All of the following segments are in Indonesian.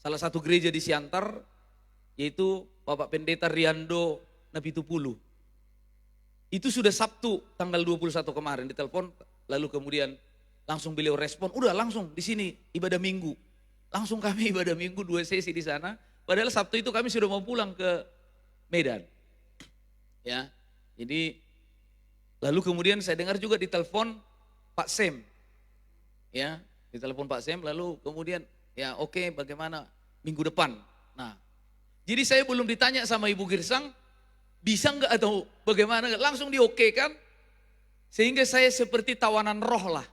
salah satu gereja di Siantar, yaitu Bapak Pendeta Riando Napitupulu. Itu sudah Sabtu tanggal 21 kemarin ditelepon, lalu kemudian langsung beliau respon, udah langsung di sini ibadah minggu. Langsung kami ibadah minggu 2 sesi di sana. Padahal Sabtu itu kami sudah mau pulang ke Medan. Ya. Jadi lalu kemudian saya dengar juga ditelepon Pak Sem. Ya, ditelepon Pak Sem lalu kemudian ya oke, bagaimana minggu depan. Nah, jadi saya belum ditanya sama Ibu Girsang, bisa enggak atau bagaimana, langsung diokekan. Sehingga saya seperti tawanan roh lah.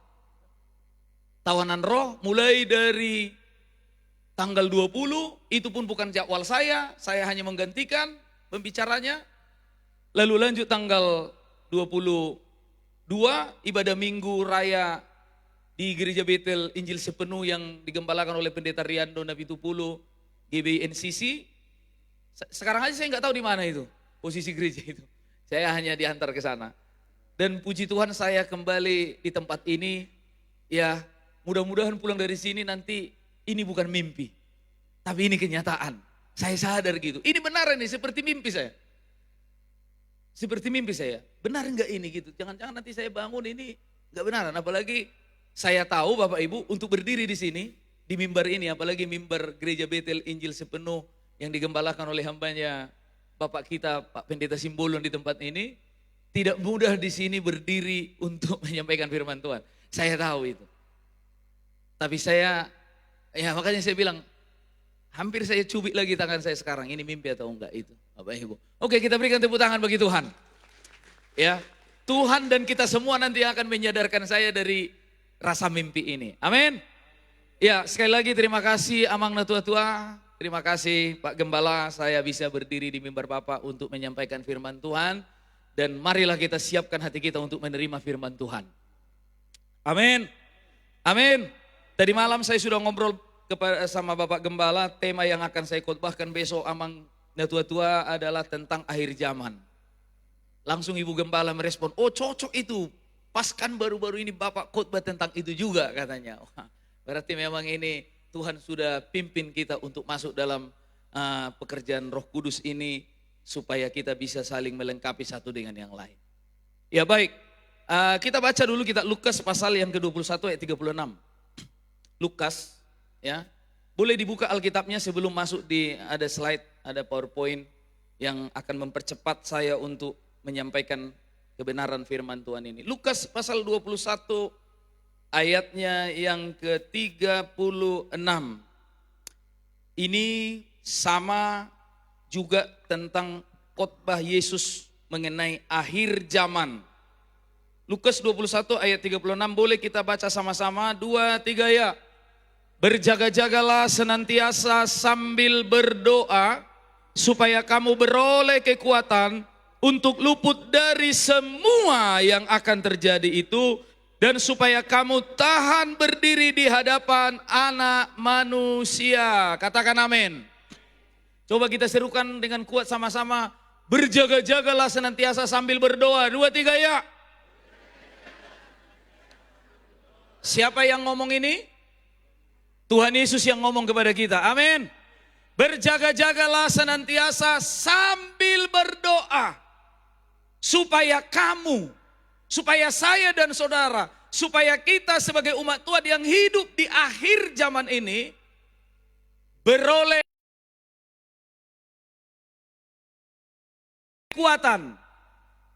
Tawanan roh mulai dari tanggal 20, itu pun bukan jadwal saya hanya menggantikan pembicaranya. Lalu lanjut tanggal 22, ibadah minggu raya di Gereja Betel Injil Sepenuh yang digembalakan oleh Pendeta Riando Napitupulu, GBI-NCC. Sekarang aja saya nggak tahu di mana itu, posisi gereja itu. Saya hanya diantar ke sana. Dan puji Tuhan saya kembali di tempat ini, ya mudah-mudahan pulang dari sini nanti ini bukan mimpi, tapi ini kenyataan. Saya sadar gitu, ini benar ini seperti mimpi saya. Seperti mimpi saya, benar enggak ini gitu, jangan-jangan nanti saya bangun ini enggak benaran. Apalagi saya tahu Bapak Ibu untuk berdiri di sini, di mimbar ini, apalagi mimbar Gereja Betel Injil Sepenuh yang digembalakan oleh hambanya Bapak kita Pak Pendeta Simbolon di tempat ini, tidak mudah di sini berdiri untuk menyampaikan firman Tuhan. Saya tahu itu. Tapi saya, ya makanya saya bilang, hampir saya cubit lagi tangan saya sekarang, ini mimpi atau enggak itu, Bapak Ibu. Oke, kita berikan tepuk tangan bagi Tuhan. Ya, Tuhan dan kita semua nanti akan menyadarkan saya dari rasa mimpi ini. Amin. Ya, sekali lagi terima kasih Amang Natua-tua, terima kasih Pak Gembala, saya bisa berdiri di mimbar Bapak untuk menyampaikan firman Tuhan. Dan marilah kita siapkan hati kita untuk menerima firman Tuhan. Amin. Amin. Tadi malam saya sudah ngobrol sama Bapak Gembala, tema yang akan saya khotbahkan besok Amang Natua-tua adalah tentang akhir zaman. Langsung Ibu Gembala merespon, oh cocok itu, pas kan baru-baru ini Bapak khotbah tentang itu juga katanya. Wah, berarti memang ini Tuhan sudah pimpin kita untuk masuk dalam pekerjaan Roh Kudus ini, supaya kita bisa saling melengkapi satu dengan yang lain. Ya baik, kita baca dulu kita Lukas pasal yang ke-21 ayat 36. Lukas, ya, boleh dibuka Alkitabnya sebelum masuk ada slide, ada PowerPoint yang akan mempercepat saya untuk menyampaikan kebenaran firman Tuhan ini. Lukas pasal 21 ayatnya yang ke-36. Ini sama juga tentang khotbah Yesus mengenai akhir zaman. Lukas 21 ayat 36, boleh kita baca sama-sama, 2, 3 ya. Berjaga-jagalah senantiasa sambil berdoa, supaya kamu beroleh kekuatan untuk luput dari semua yang akan terjadi itu, dan supaya kamu tahan berdiri di hadapan Anak Manusia. Katakan amin. Coba kita serukan dengan kuat sama-sama, berjaga-jagalah senantiasa sambil berdoa. 2, 3 ya. Siapa yang ngomong ini? Tuhan Yesus yang ngomong kepada kita. Amin. Berjaga-jagalah senantiasa sambil berdoa, supaya kamu, supaya saya dan saudara, supaya kita sebagai umat Tuhan yang hidup di akhir zaman ini beroleh kekuatan.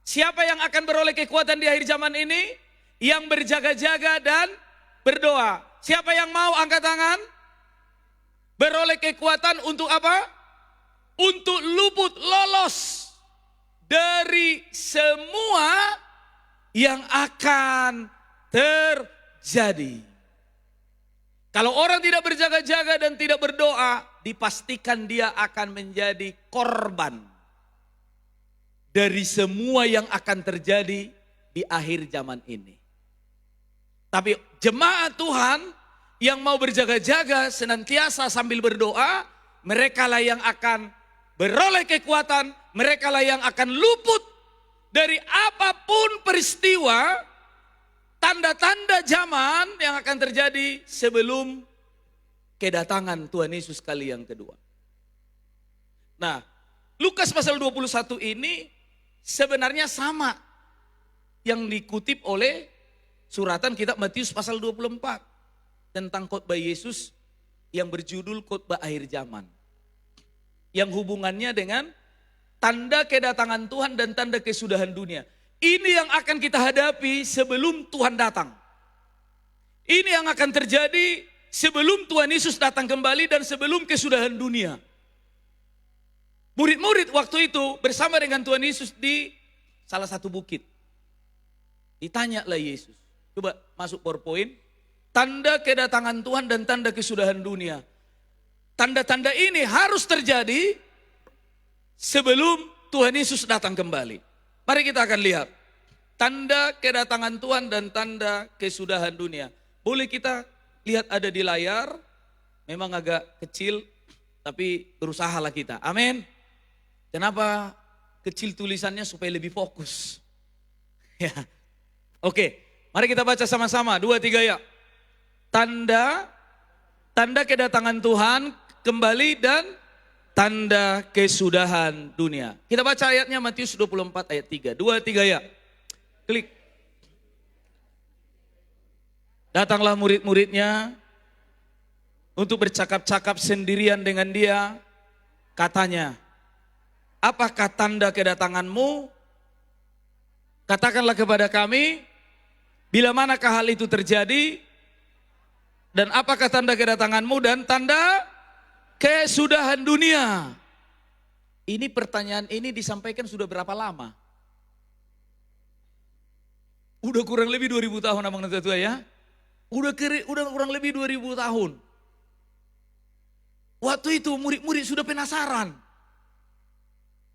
Siapa yang akan beroleh kekuatan di akhir zaman ini? Yang berjaga-jaga dan berdoa. Siapa yang mau angkat tangan? Beroleh kekuatan untuk apa? Untuk luput, lolos dari semua yang akan terjadi. Kalau orang tidak berjaga-jaga dan tidak berdoa, dipastikan dia akan menjadi korban dari semua yang akan terjadi di akhir zaman ini. Tapi jemaat Tuhan yang mau berjaga-jaga senantiasa sambil berdoa, merekalah yang akan beroleh kekuatan, merekalah yang akan luput dari apapun peristiwa, tanda-tanda zaman yang akan terjadi sebelum kedatangan Tuhan Yesus kali yang kedua. Nah, Lukas pasal 21 ini sebenarnya sama yang dikutip oleh suratan kitab Matius pasal 24 tentang khotbah Yesus yang berjudul khotbah akhir zaman. Yang hubungannya dengan tanda kedatangan Tuhan dan tanda kesudahan dunia. Ini yang akan kita hadapi sebelum Tuhan datang. Ini yang akan terjadi sebelum Tuhan Yesus datang kembali dan sebelum kesudahan dunia. Murid-murid waktu itu bersama dengan Tuhan Yesus di salah satu bukit. Ditanyalah Yesus. Coba masuk PowerPoint. Tanda kedatangan Tuhan dan tanda kesudahan dunia. Tanda-tanda ini harus terjadi sebelum Tuhan Yesus datang kembali. Mari kita akan lihat. Tanda kedatangan Tuhan dan tanda kesudahan dunia. Boleh kita lihat ada di layar. Memang agak kecil, tapi berusahalah kita. Amin. Kenapa kecil tulisannya? Supaya lebih fokus. Ya. Oke, mari kita baca sama-sama. 2, 3 ya. Tanda kedatangan Tuhan kembali dan tanda kesudahan dunia. Kita baca ayatnya Matius 24 ayat 3. 2, 3 ya. Klik. Datanglah murid-muridnya untuk bercakap-cakap sendirian dengan dia. Katanya, apakah tanda kedatanganmu? Katakanlah kepada kami, bila manakah hal itu terjadi? Dan apakah tanda kedatanganmu dan tanda kesudahan dunia? Ini pertanyaan ini disampaikan sudah berapa lama? Udah kurang lebih 2000 tahun abang dan tua ya. Udah kurang lebih 2000 tahun. Waktu itu murid-murid sudah penasaran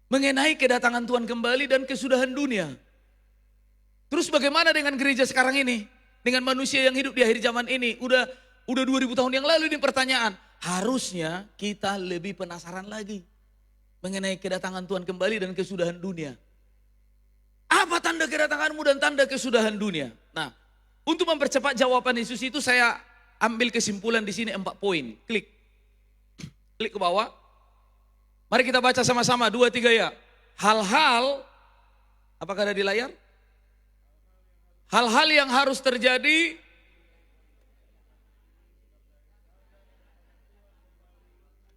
mengenai kedatangan Tuhan kembali dan kesudahan dunia. Terus bagaimana dengan gereja sekarang ini? Dengan manusia yang hidup di akhir zaman ini? Udah 2000 tahun yang lalu ini pertanyaan. Harusnya kita lebih penasaran lagi mengenai kedatangan Tuhan kembali dan kesudahan dunia. Apa tanda kedatanganmu dan tanda kesudahan dunia? Nah, untuk mempercepat jawaban Yesus itu saya ambil kesimpulan di sini 4 poin. Klik ke bawah. Mari kita baca sama-sama 2, 3 ya. Hal-hal, apakah ada di layar? Hal-hal yang harus terjadi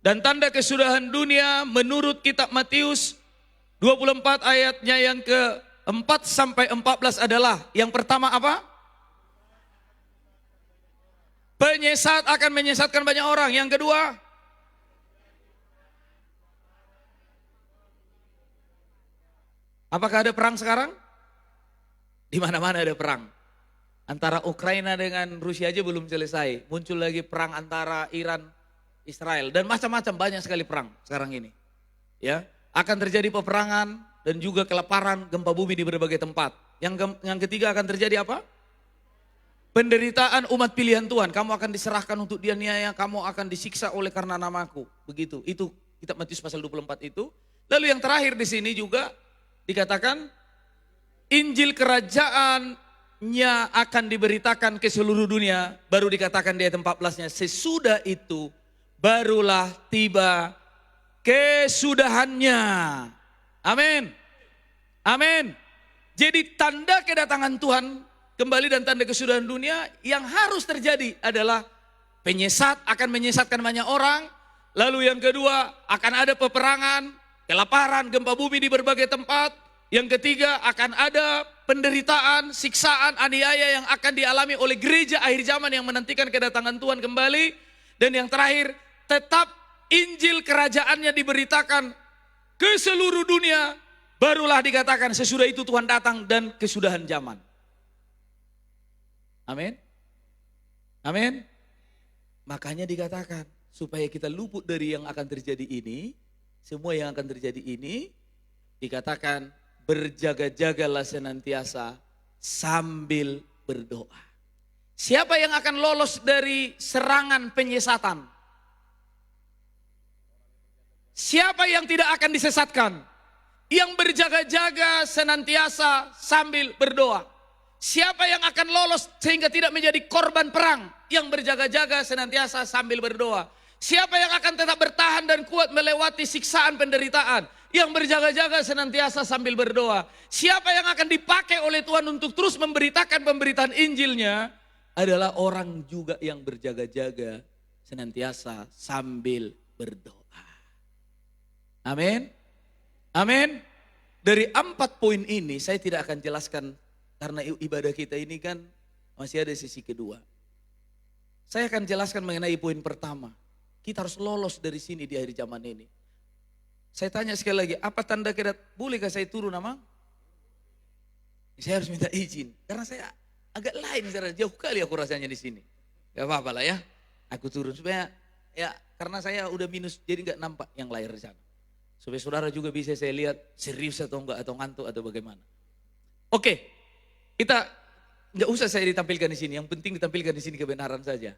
dan tanda kesudahan dunia menurut kitab Matius 24 ayatnya yang ke-4 sampai 14 adalah yang pertama apa? Penyesat akan menyesatkan banyak orang. Yang kedua, apakah ada perang sekarang? Di mana-mana ada perang. Antara Ukraina dengan Rusia aja belum selesai. Muncul lagi perang antara Iran, Israel. Dan macam-macam banyak sekali perang sekarang ini. Ya, akan terjadi peperangan dan juga kelaparan, gempa bumi di berbagai tempat. Yang ketiga akan terjadi apa? Penderitaan umat pilihan Tuhan. Kamu akan diserahkan untuk dianiaya, kamu akan disiksa oleh karena namaku. Begitu. Itu kitab Matius pasal 24 itu. Lalu yang terakhir di sini juga dikatakan Injil kerajaannya akan diberitakan ke seluruh dunia. Baru dikatakan di ayat 14-nya. Sesudah itu barulah tiba kesudahannya. Amin. Amin. Jadi tanda kedatangan Tuhan kembali dan tanda kesudahan dunia yang harus terjadi adalah penyesat akan menyesatkan banyak orang. Lalu yang kedua akan ada peperangan, kelaparan, gempa bumi di berbagai tempat. Yang ketiga akan ada penderitaan, siksaan, aniaya yang akan dialami oleh gereja akhir zaman yang menantikan kedatangan Tuhan kembali. Dan yang terakhir, tetap Injil kerajaannya diberitakan ke seluruh dunia. Barulah dikatakan sesudah itu Tuhan datang dan kesudahan zaman. Amin. Amin. Makanya dikatakan supaya kita luput dari yang akan terjadi ini. Semua yang akan terjadi ini dikatakan berjaga-jagalah senantiasa sambil berdoa. Siapa yang akan lolos dari serangan penyesatan? Siapa yang tidak akan disesatkan? Yang berjaga-jaga senantiasa sambil berdoa. Siapa yang akan lolos sehingga tidak menjadi korban perang? Yang berjaga-jaga senantiasa sambil berdoa. Siapa yang akan tetap bertahan dan kuat melewati siksaan penderitaan? Yang berjaga-jaga senantiasa sambil berdoa. Siapa yang akan dipakai oleh Tuhan untuk terus memberitakan pemberitaan Injilnya? Adalah orang juga yang berjaga-jaga senantiasa sambil berdoa. Amin. Amin. Dari 4 poin ini saya tidak akan jelaskan karena ibadah kita ini kan masih ada sisi kedua. Saya akan jelaskan mengenai poin pertama. Kita harus lolos dari sini di akhir zaman ini. Saya tanya sekali lagi, apa tanda bolehkah saya turun Amang? Saya harus minta izin. Karena saya agak lain, jauh kali aku rasanya di sini. Gak apa-apa lah ya, aku turun supaya ya karena saya udah minus jadi gak nampak yang layar di sana. Supaya saudara juga bisa saya lihat serius atau enggak, atau ngantuk atau bagaimana. Oke, kita nggak usah saya ditampilkan di sini. Yang penting ditampilkan di sini kebenaran saja.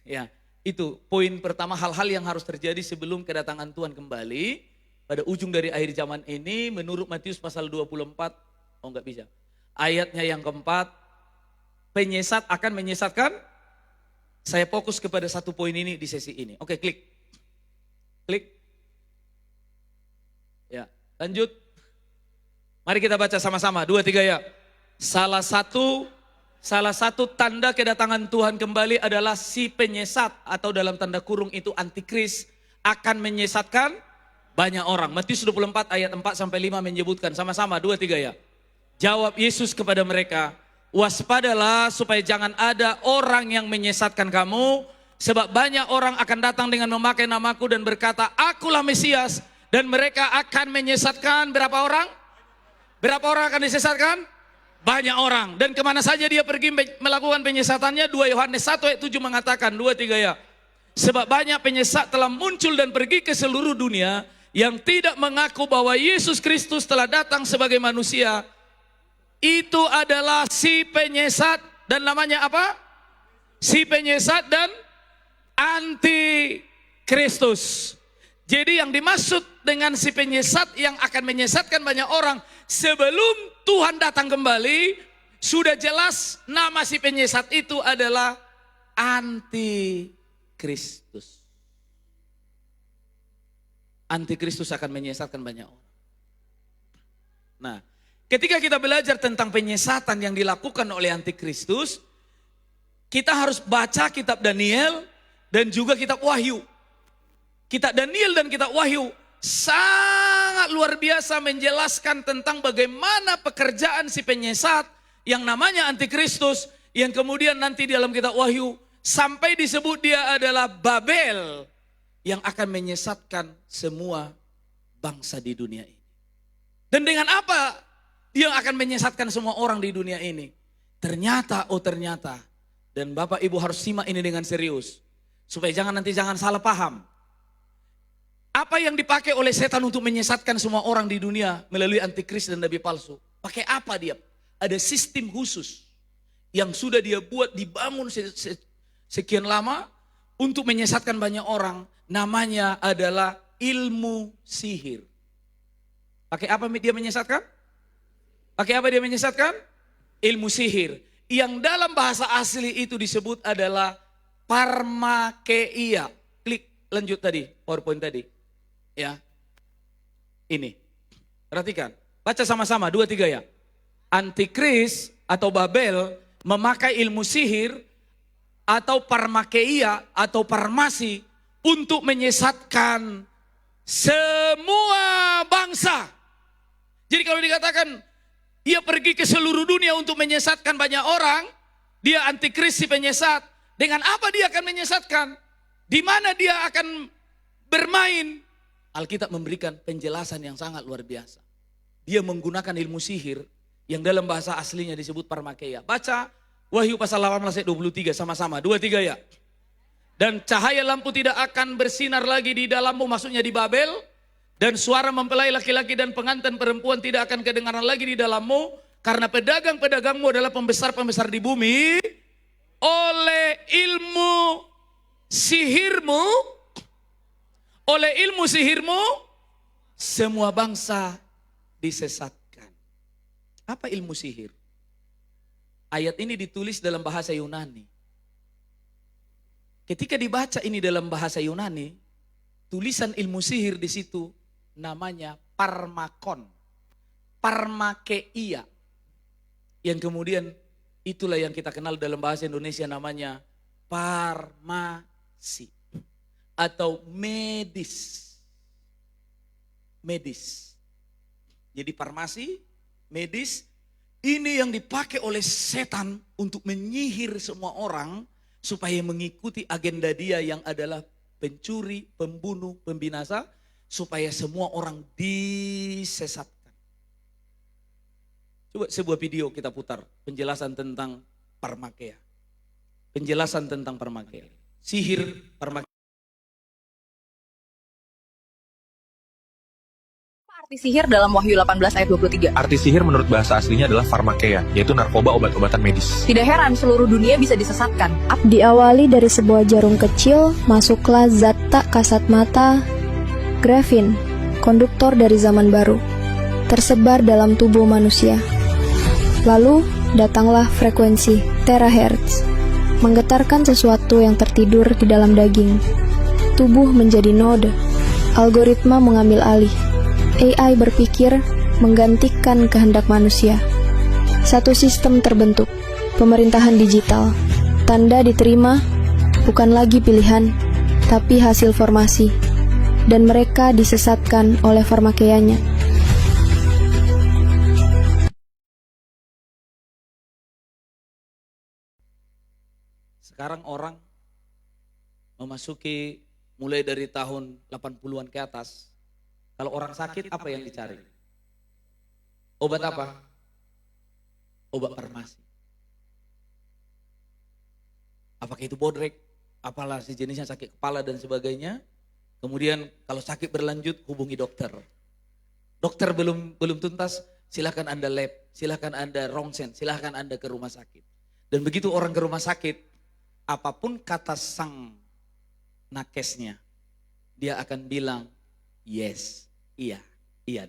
Ya, itu poin pertama, hal-hal yang harus terjadi sebelum kedatangan Tuhan kembali pada ujung dari akhir zaman ini menurut Matius pasal 24. Oh nggak bisa. Ayatnya yang keempat, penyesat akan menyesatkan. Saya fokus kepada satu poin ini di sesi ini. Oke, klik. Klik. Ya, lanjut. Mari kita baca sama-sama, 2, 3 ya. Salah satu tanda kedatangan Tuhan kembali adalah si penyesat atau dalam tanda kurung itu antikris akan menyesatkan banyak orang. Matius 24 ayat 4 sampai 5 menyebutkan sama-sama 2, 3 ya. Jawab Yesus kepada mereka, waspadalah supaya jangan ada orang yang menyesatkan kamu, sebab banyak orang akan datang dengan memakai namaku dan berkata, akulah Mesias, dan mereka akan menyesatkan berapa orang? Berapa orang akan disesatkan? Banyak orang. Dan kemana saja dia pergi melakukan penyesatannya? 2 Yohanes 1 ayat 7 mengatakan, 2, 3 ya. Sebab banyak penyesat telah muncul dan pergi ke seluruh dunia yang tidak mengaku bahwa Yesus Kristus telah datang sebagai manusia. Itu adalah si penyesat dan namanya apa? Si penyesat dan anti Kristus. Jadi yang dimaksud dengan si penyesat yang akan menyesatkan banyak orang sebelum Tuhan datang kembali, sudah jelas nama si penyesat itu adalah anti-Kristus. Anti-Kristus akan menyesatkan banyak orang. Nah, ketika kita belajar tentang penyesatan yang dilakukan oleh anti-Kristus, kita harus baca kitab Daniel dan juga kitab Wahyu. Kitab Daniel dan kitab Wahyu sangat luar biasa menjelaskan tentang bagaimana pekerjaan si penyesat yang namanya antikristus, yang kemudian nanti di dalam kitab Wahyu sampai disebut dia adalah Babel yang akan menyesatkan semua bangsa di dunia ini. Dan dengan apa dia akan menyesatkan semua orang di dunia ini? Ternyata, dan Bapak Ibu harus simak ini dengan serius supaya jangan salah paham. Apa yang dipakai oleh setan untuk menyesatkan semua orang di dunia melalui antikris dan nabi palsu? Pakai apa dia? Ada sistem khusus yang sudah dia buat, dibangun sekian lama untuk menyesatkan banyak orang. Namanya adalah ilmu sihir. Pakai apa dia menyesatkan? Pakai apa dia menyesatkan? Ilmu sihir. Yang dalam bahasa asli itu disebut adalah parmakeia. Klik lanjut tadi, PowerPoint tadi. Ya, ini, perhatikan, baca sama-sama 2, 3 ya. Antikris atau Babel memakai ilmu sihir atau parmakeia atau parmasi untuk menyesatkan semua bangsa. Jadi kalau dikatakan dia pergi ke seluruh dunia untuk menyesatkan banyak orang, dia antikris si penyesat. Dengan apa dia akan menyesatkan? Di mana dia akan bermain? Alkitab memberikan penjelasan yang sangat luar biasa. Dia menggunakan ilmu sihir yang dalam bahasa aslinya disebut parmakeia. Baca Wahyu pasal 18 ayat 23 sama-sama. 2, 3 ya. Dan cahaya lampu tidak akan bersinar lagi di dalammu, maksudnya di Babel. Dan suara mempelai laki-laki dan pengantin perempuan tidak akan kedengaran lagi di dalammu. Karena pedagang-pedagangmu adalah pembesar-pembesar di bumi. Oleh ilmu sihirmu, semua bangsa disesatkan. Apa ilmu sihir? Ayat ini ditulis dalam bahasa Yunani. Ketika dibaca ini dalam bahasa Yunani, tulisan ilmu sihir di situ namanya parmakon, parmakeia. Yang kemudian itulah yang kita kenal dalam bahasa Indonesia namanya farmasi atau medis. Medis. Jadi farmasi, medis, ini yang dipakai oleh setan untuk menyihir semua orang supaya mengikuti agenda dia yang adalah pencuri, pembunuh, pembinasa, supaya semua orang disesatkan. Coba sebuah video kita putar, penjelasan tentang parmakeia. Penjelasan tentang parmakeia. Sihir parmakeia. Arti sihir dalam Wahyu 18 ayat 23. Arti sihir menurut bahasa aslinya adalah farmakeia, yaitu narkoba obat-obatan medis. Tidak heran seluruh dunia bisa disesatkan. Diawali dari sebuah jarum kecil, masuklah zat tak kasat mata, grafin, konduktor dari zaman baru, tersebar dalam tubuh manusia. Lalu datanglah frekuensi terahertz, menggetarkan sesuatu yang tertidur di dalam daging. Tubuh menjadi node, algoritma mengambil alih. AI berpikir menggantikan kehendak manusia. Satu sistem terbentuk, pemerintahan digital. Tanda diterima bukan lagi pilihan, tapi hasil formasi. Dan mereka disesatkan oleh farmakeianya. Sekarang orang memasuki mulai dari tahun 80-an ke atas. Kalau orang sakit apa yang dicari? Obat apa? Obat farmasi. Apakah itu bodrek? Apalah sejenisnya, sakit kepala dan sebagainya. Kemudian kalau sakit berlanjut hubungi dokter. Dokter belum tuntas, silakan Anda lab, silakan Anda ronsen, silakan Anda ke rumah sakit. Dan begitu orang ke rumah sakit, apapun kata sang nakesnya, dia akan bilang, yes, iya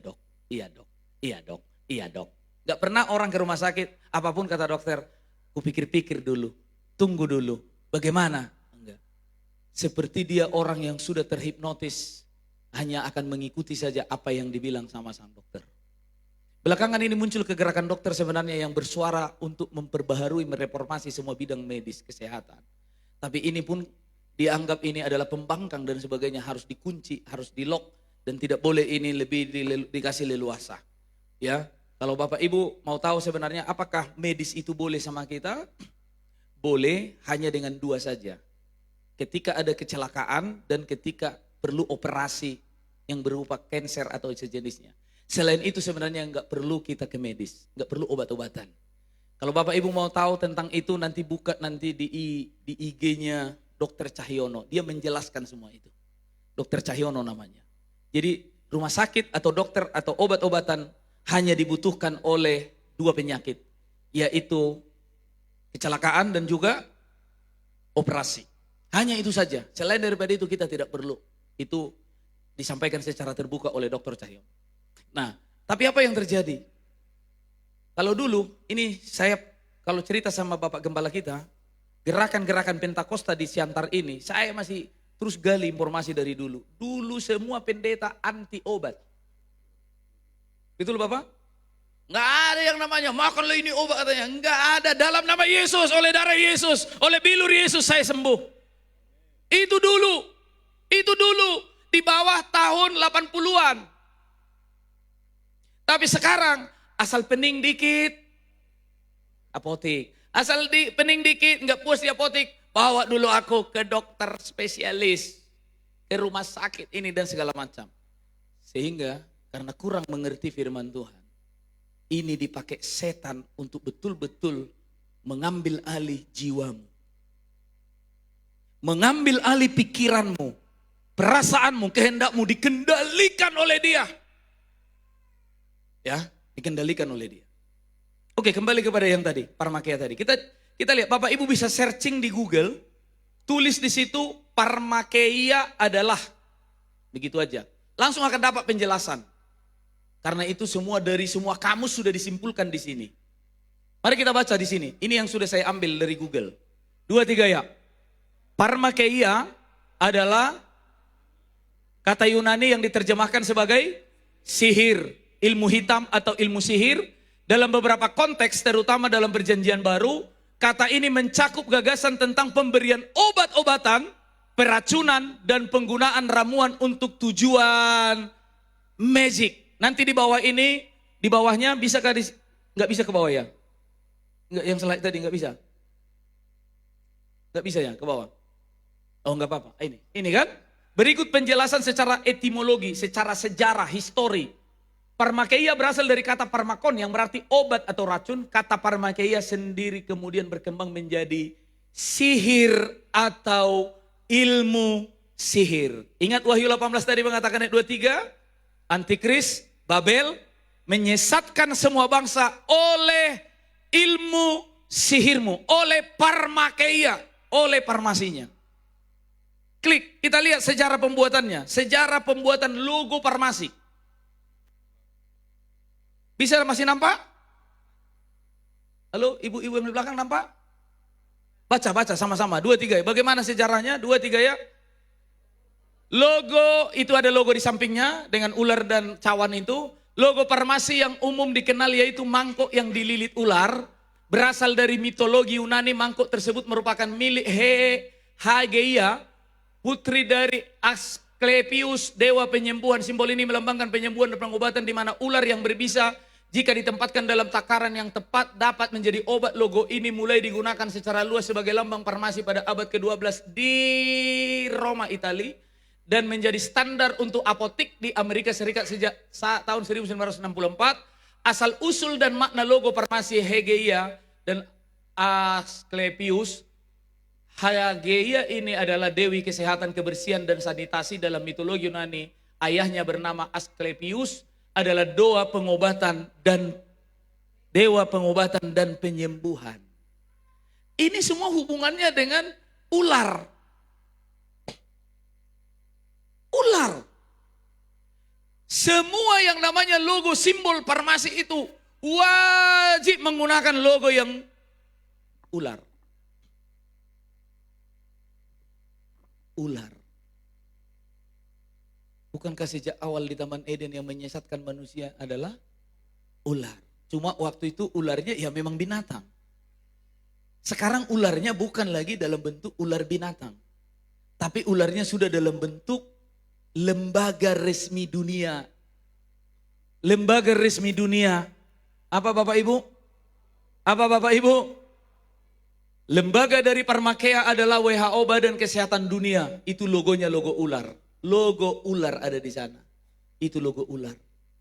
dok, iya dok, iya dok, iya dok. Gak pernah orang ke rumah sakit, apapun kata dokter, ku pikir-pikir dulu, tunggu dulu, bagaimana? Enggak. Seperti dia orang yang sudah terhipnotis, hanya akan mengikuti saja apa yang dibilang sama sang dokter. Belakangan ini muncul kegerakan dokter sebenarnya yang bersuara untuk memperbaharui, mereformasi semua bidang medis kesehatan. Tapi ini pun dianggap ini adalah pembangkang dan sebagainya, harus dikunci, harus di-lock. Dan tidak boleh ini lebih dikasih leluasa. Ya, kalau Bapak Ibu mau tahu sebenarnya apakah medis itu boleh sama kita? Boleh, hanya dengan dua saja. Ketika ada kecelakaan dan ketika perlu operasi yang berupa kanker atau sejenisnya. Selain itu sebenarnya nggak perlu kita ke medis, nggak perlu obat-obatan. Kalau Bapak Ibu mau tahu tentang itu nanti buka nanti di IG-nya Dr. Cahyono, dia menjelaskan semua itu. Dr. Cahyono namanya. Jadi rumah sakit atau dokter atau obat-obatan hanya dibutuhkan oleh dua penyakit, yaitu kecelakaan dan juga operasi. Hanya itu saja, selain daripada itu kita tidak perlu. Itu disampaikan secara terbuka oleh Dr. Cahyono. Nah, tapi apa yang terjadi? Kalau dulu, ini saya kalau cerita sama Bapak Gembala kita, gerakan-gerakan Pentakosta di Siantar ini, saya masih terus gali informasi dari dulu. Dulu semua pendeta anti obat. Betul Bapak? Nggak ada yang namanya, makanlah ini obat katanya. Nggak ada, dalam nama Yesus, oleh darah Yesus, oleh bilur Yesus saya sembuh. Itu dulu, di bawah tahun 80-an. Tapi sekarang, asal pening dikit, apotek. Asal pening dikit, nggak puas di apotek, bawa dulu aku ke dokter spesialis, ke rumah sakit ini dan segala macam. Sehingga karena kurang mengerti firman Tuhan, ini dipakai setan untuk betul-betul mengambil alih jiwamu. Mengambil alih pikiranmu, perasaanmu, kehendakmu dikendalikan oleh dia. Ya, dikendalikan oleh dia. Oke, kembali kepada yang tadi, parmakeia tadi. Kita lihat, Bapak Ibu bisa searching di Google, tulis di situ parmakeia adalah, begitu aja. Langsung akan dapat penjelasan. Karena itu semua dari semua kamus sudah disimpulkan di sini. Mari kita baca di sini. Ini yang sudah saya ambil dari Google. 2, 3 ya. Pharmakeia adalah kata Yunani yang diterjemahkan sebagai sihir, ilmu hitam atau ilmu sihir. Dalam beberapa konteks, terutama dalam perjanjian baru, kata ini mencakup gagasan tentang pemberian obat-obatan, peracunan, dan penggunaan ramuan untuk tujuan magic. Nanti di bawah ini, di bawahnya bisa nggak bisa ke bawah ya? Nggak, yang slide tadi nggak bisa. Nggak bisa ya ke bawah. Oh nggak apa-apa. Ini kan. Berikut penjelasan secara etimologi, secara sejarah, histori. Pharmakeia berasal dari kata pharmakon yang berarti obat atau racun. Kata pharmakeia sendiri kemudian berkembang menjadi sihir atau ilmu sihir. Ingat Wahyu 18 tadi mengatakan ayat 23, Antikris, Babel, menyesatkan semua bangsa oleh ilmu sihirmu, oleh pharmakeia, oleh farmasinya. Klik, kita lihat sejarah pembuatannya, sejarah pembuatan logo farmasi. Bisa masih nampak? Halo, ibu-ibu yang di belakang nampak? Baca sama-sama, 2, 3. Bagaimana sejarahnya? 2, 3 ya. Logo, itu ada logo di sampingnya dengan ular dan cawan itu. Logo farmasi yang umum dikenal yaitu mangkok yang dililit ular. Berasal dari mitologi Yunani, mangkok tersebut merupakan milik Hageia, putri dari Asklepius, dewa penyembuhan. Simbol ini melambangkan penyembuhan dan pengobatan di mana ular yang berbisa jika ditempatkan dalam takaran yang tepat dapat menjadi obat. Logo ini mulai digunakan secara luas sebagai lambang farmasi pada abad ke-12 di Roma, Italia, dan menjadi standar untuk apotik di Amerika Serikat sejak tahun 1964. Asal usul dan makna logo farmasi Hageia dan Asklepius. Hageia ini adalah dewi kesehatan, kebersihan, dan sanitasi dalam mitologi Yunani. Ayahnya bernama Asklepius adalah dewa pengobatan dan penyembuhan. Ini semua hubungannya dengan ular. Ular. Semua yang namanya logo simbol farmasi itu wajib menggunakan logo yang ular. Ular. Bukankah sejak awal di Taman Eden yang menyesatkan manusia adalah ular? Cuma waktu itu ularnya ya memang binatang. Sekarang ularnya bukan lagi dalam bentuk ular binatang. Tapi ularnya sudah dalam bentuk lembaga resmi dunia. Lembaga resmi dunia. Apa Bapak Ibu? Apa Bapak Ibu? Lembaga dari Pharmakeia adalah WHO, Badan Kesehatan Dunia. Itu logonya logo ular. Logo ular ada di sana. Itu logo ular.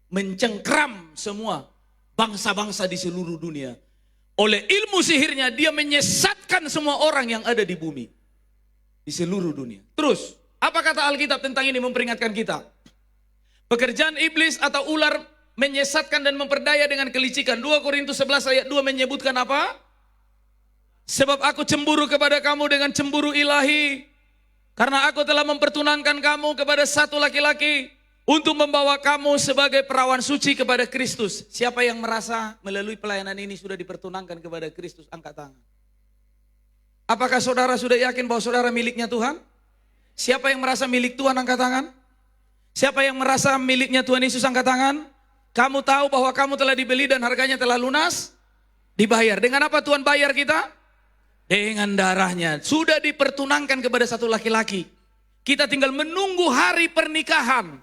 Mencengkram semua bangsa-bangsa di seluruh dunia. Oleh ilmu sihirnya dia menyesatkan semua orang yang ada di bumi. Di seluruh dunia. Terus, apa kata Alkitab tentang ini memperingatkan kita? Pekerjaan iblis atau ular menyesatkan dan memperdaya dengan kelicikan. 2 Korintus 11 ayat 2 menyebutkan apa? Sebab aku cemburu kepada kamu dengan cemburu ilahi. Karena aku telah mempertunangkan kamu kepada satu laki-laki untuk membawa kamu sebagai perawan suci kepada Kristus. Siapa yang merasa melalui pelayanan ini sudah dipertunangkan kepada Kristus? Angkat tangan. Apakah saudara sudah yakin bahwa saudara miliknya Tuhan? Siapa yang merasa milik Tuhan angkat tangan? Siapa yang merasa miliknya Tuhan Yesus angkat tangan? Kamu tahu bahwa kamu telah dibeli dan harganya telah lunas? Dibayar. Dengan apa Tuhan bayar kita? Dengan darahnya. Sudah dipertunangkan kepada satu laki-laki. Kita tinggal menunggu hari pernikahan.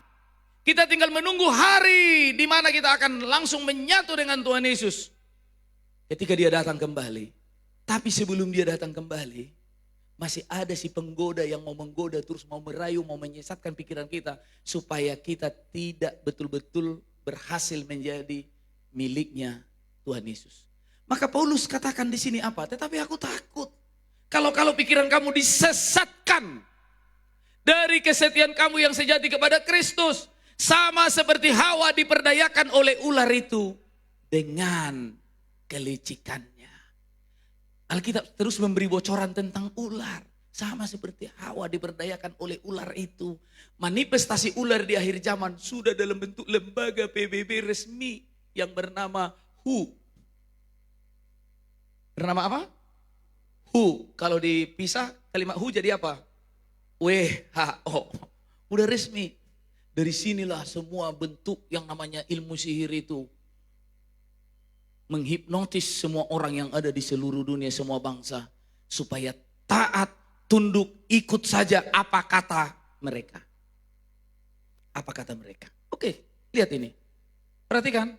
Kita tinggal menunggu hari di mana kita akan langsung menyatu dengan Tuhan Yesus. Ketika dia datang kembali. Tapi sebelum dia datang kembali, masih ada si penggoda yang mau menggoda terus, mau merayu, mau menyesatkan pikiran kita. Supaya kita tidak betul-betul berhasil menjadi miliknya Tuhan Yesus. Maka Paulus katakan di sini apa? Tetapi aku takut. Kalau pikiran kamu disesatkan dari kesetiaan kamu yang sejati kepada Kristus. Sama seperti Hawa diperdayakan oleh ular itu dengan kelicikannya. Alkitab terus memberi bocoran tentang ular. Sama seperti Hawa diperdayakan oleh ular itu. Manifestasi ular di akhir zaman sudah dalam bentuk lembaga PBB resmi yang bernama WHO. Bernama apa? WHO. Kalau dipisah kalimat WHO jadi apa? WHO. Udah resmi. Dari sinilah semua bentuk yang namanya ilmu sihir itu menghipnotis semua orang yang ada di seluruh dunia, semua bangsa, supaya taat, tunduk, ikut saja apa kata mereka. Apa kata mereka. Oke, lihat ini. Perhatikan.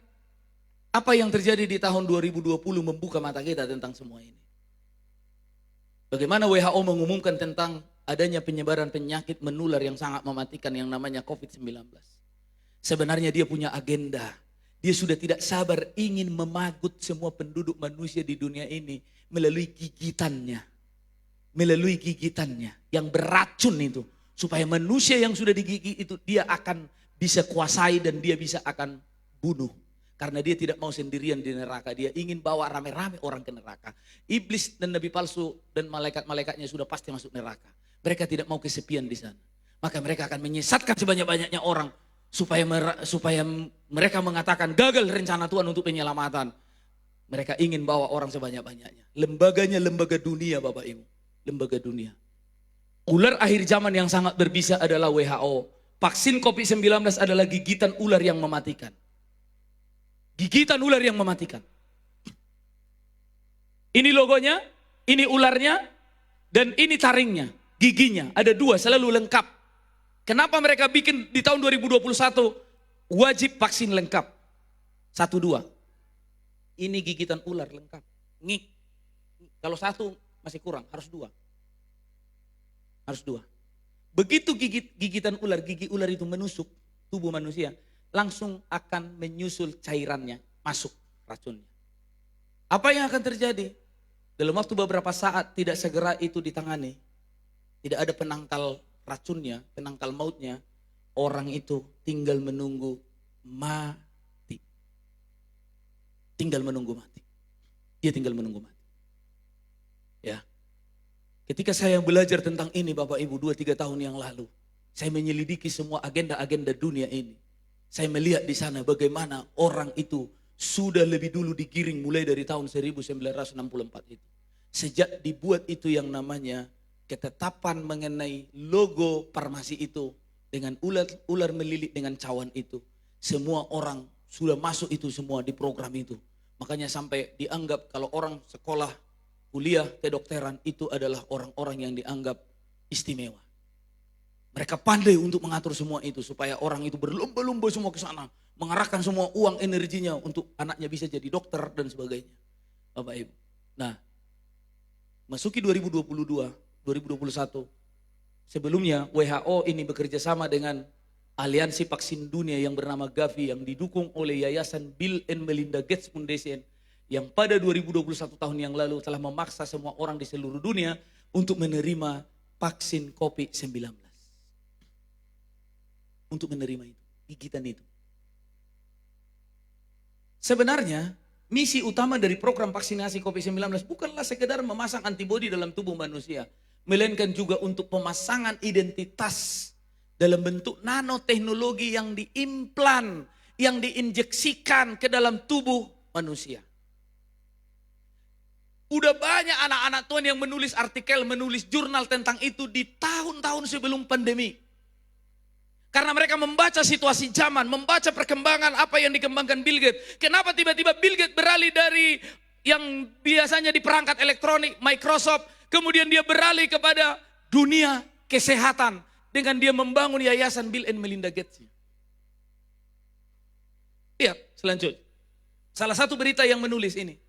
Apa yang terjadi di tahun 2020 membuka mata kita tentang semua ini. Bagaimana WHO mengumumkan tentang adanya penyebaran penyakit menular yang sangat mematikan yang namanya COVID-19. Sebenarnya dia punya agenda. Dia sudah tidak sabar ingin memagut semua penduduk manusia di dunia ini melalui gigitannya. Melalui gigitannya yang beracun itu. Supaya manusia yang sudah digigit itu dia akan bisa kuasai dan dia bisa akan bunuh. Karena dia tidak mau sendirian di neraka. Dia ingin bawa rame-rame orang ke neraka. Iblis dan nabi palsu dan malaikat-malaikatnya sudah pasti masuk neraka. Mereka tidak mau kesepian di sana. Maka mereka akan menyesatkan sebanyak-banyaknya orang. Supaya mereka mengatakan gagal rencana Tuhan untuk penyelamatan. Mereka ingin bawa orang sebanyak-banyaknya. Lembaganya lembaga dunia Bapak Ibu. Lembaga dunia. Ular akhir zaman yang sangat berbisa adalah WHO. Vaksin COVID-19 adalah gigitan ular yang mematikan. Gigitan ular yang mematikan. Ini logonya, ini ularnya, dan ini taringnya, giginya. Ada dua, selalu lengkap. Kenapa mereka bikin di tahun 2021 wajib vaksin lengkap? 1, 2. Ini gigitan ular lengkap. Ngik. Kalau 1 masih kurang, harus 2. Harus 2. Begitu gigitan ular, gigi ular itu menusuk tubuh manusia, langsung akan menyusul cairannya, masuk racunnya. Apa yang akan terjadi? Dalam waktu beberapa saat tidak segera itu ditangani, tidak ada penangkal racunnya, penangkal mautnya, orang itu tinggal menunggu mati. Tinggal menunggu mati. Dia tinggal menunggu mati. Ya. Ketika saya belajar tentang ini Bapak Ibu 2-3 tahun yang lalu, saya menyelidiki semua agenda-agenda dunia ini. Saya melihat di sana bagaimana orang itu sudah lebih dulu digiring mulai dari tahun 1964 itu. Sejak dibuat itu yang namanya ketetapan mengenai logo farmasi itu dengan ular melilit dengan cawan itu. Semua orang sudah masuk itu semua di program itu. Makanya sampai dianggap kalau orang sekolah, kuliah, kedokteran itu adalah orang-orang yang dianggap istimewa. Mereka pandai untuk mengatur semua itu supaya orang itu berlomba-lomba semua ke sana. Mengarahkan semua uang energinya untuk anaknya bisa jadi dokter dan sebagainya. Bapak Ibu. Nah, masuki 2021, sebelumnya WHO ini bekerja sama dengan aliansi vaksin dunia yang bernama Gavi yang didukung oleh Yayasan Bill and Melinda Gates Foundation yang pada 2021 tahun yang lalu telah memaksa semua orang di seluruh dunia untuk menerima vaksin COVID-19. Untuk menerima itu, gigitan itu. Sebenarnya misi utama dari program vaksinasi COVID-19 bukanlah sekedar memasang antibodi dalam tubuh manusia, melainkan juga untuk pemasangan identitas dalam bentuk nanoteknologi yang diimplan, yang diinjeksikan ke dalam tubuh manusia. Udah banyak anak-anak Tuhan yang menulis artikel, menulis jurnal tentang itu di tahun-tahun sebelum pandemi. Karena mereka membaca situasi zaman, membaca perkembangan apa yang dikembangkan Bill Gates. Kenapa tiba-tiba Bill Gates beralih dari yang biasanya di perangkat elektronik, Microsoft, kemudian dia beralih kepada dunia kesehatan dengan dia membangun yayasan Bill and Melinda Gates. Lihat selanjutnya. Salah satu berita yang menulis ini.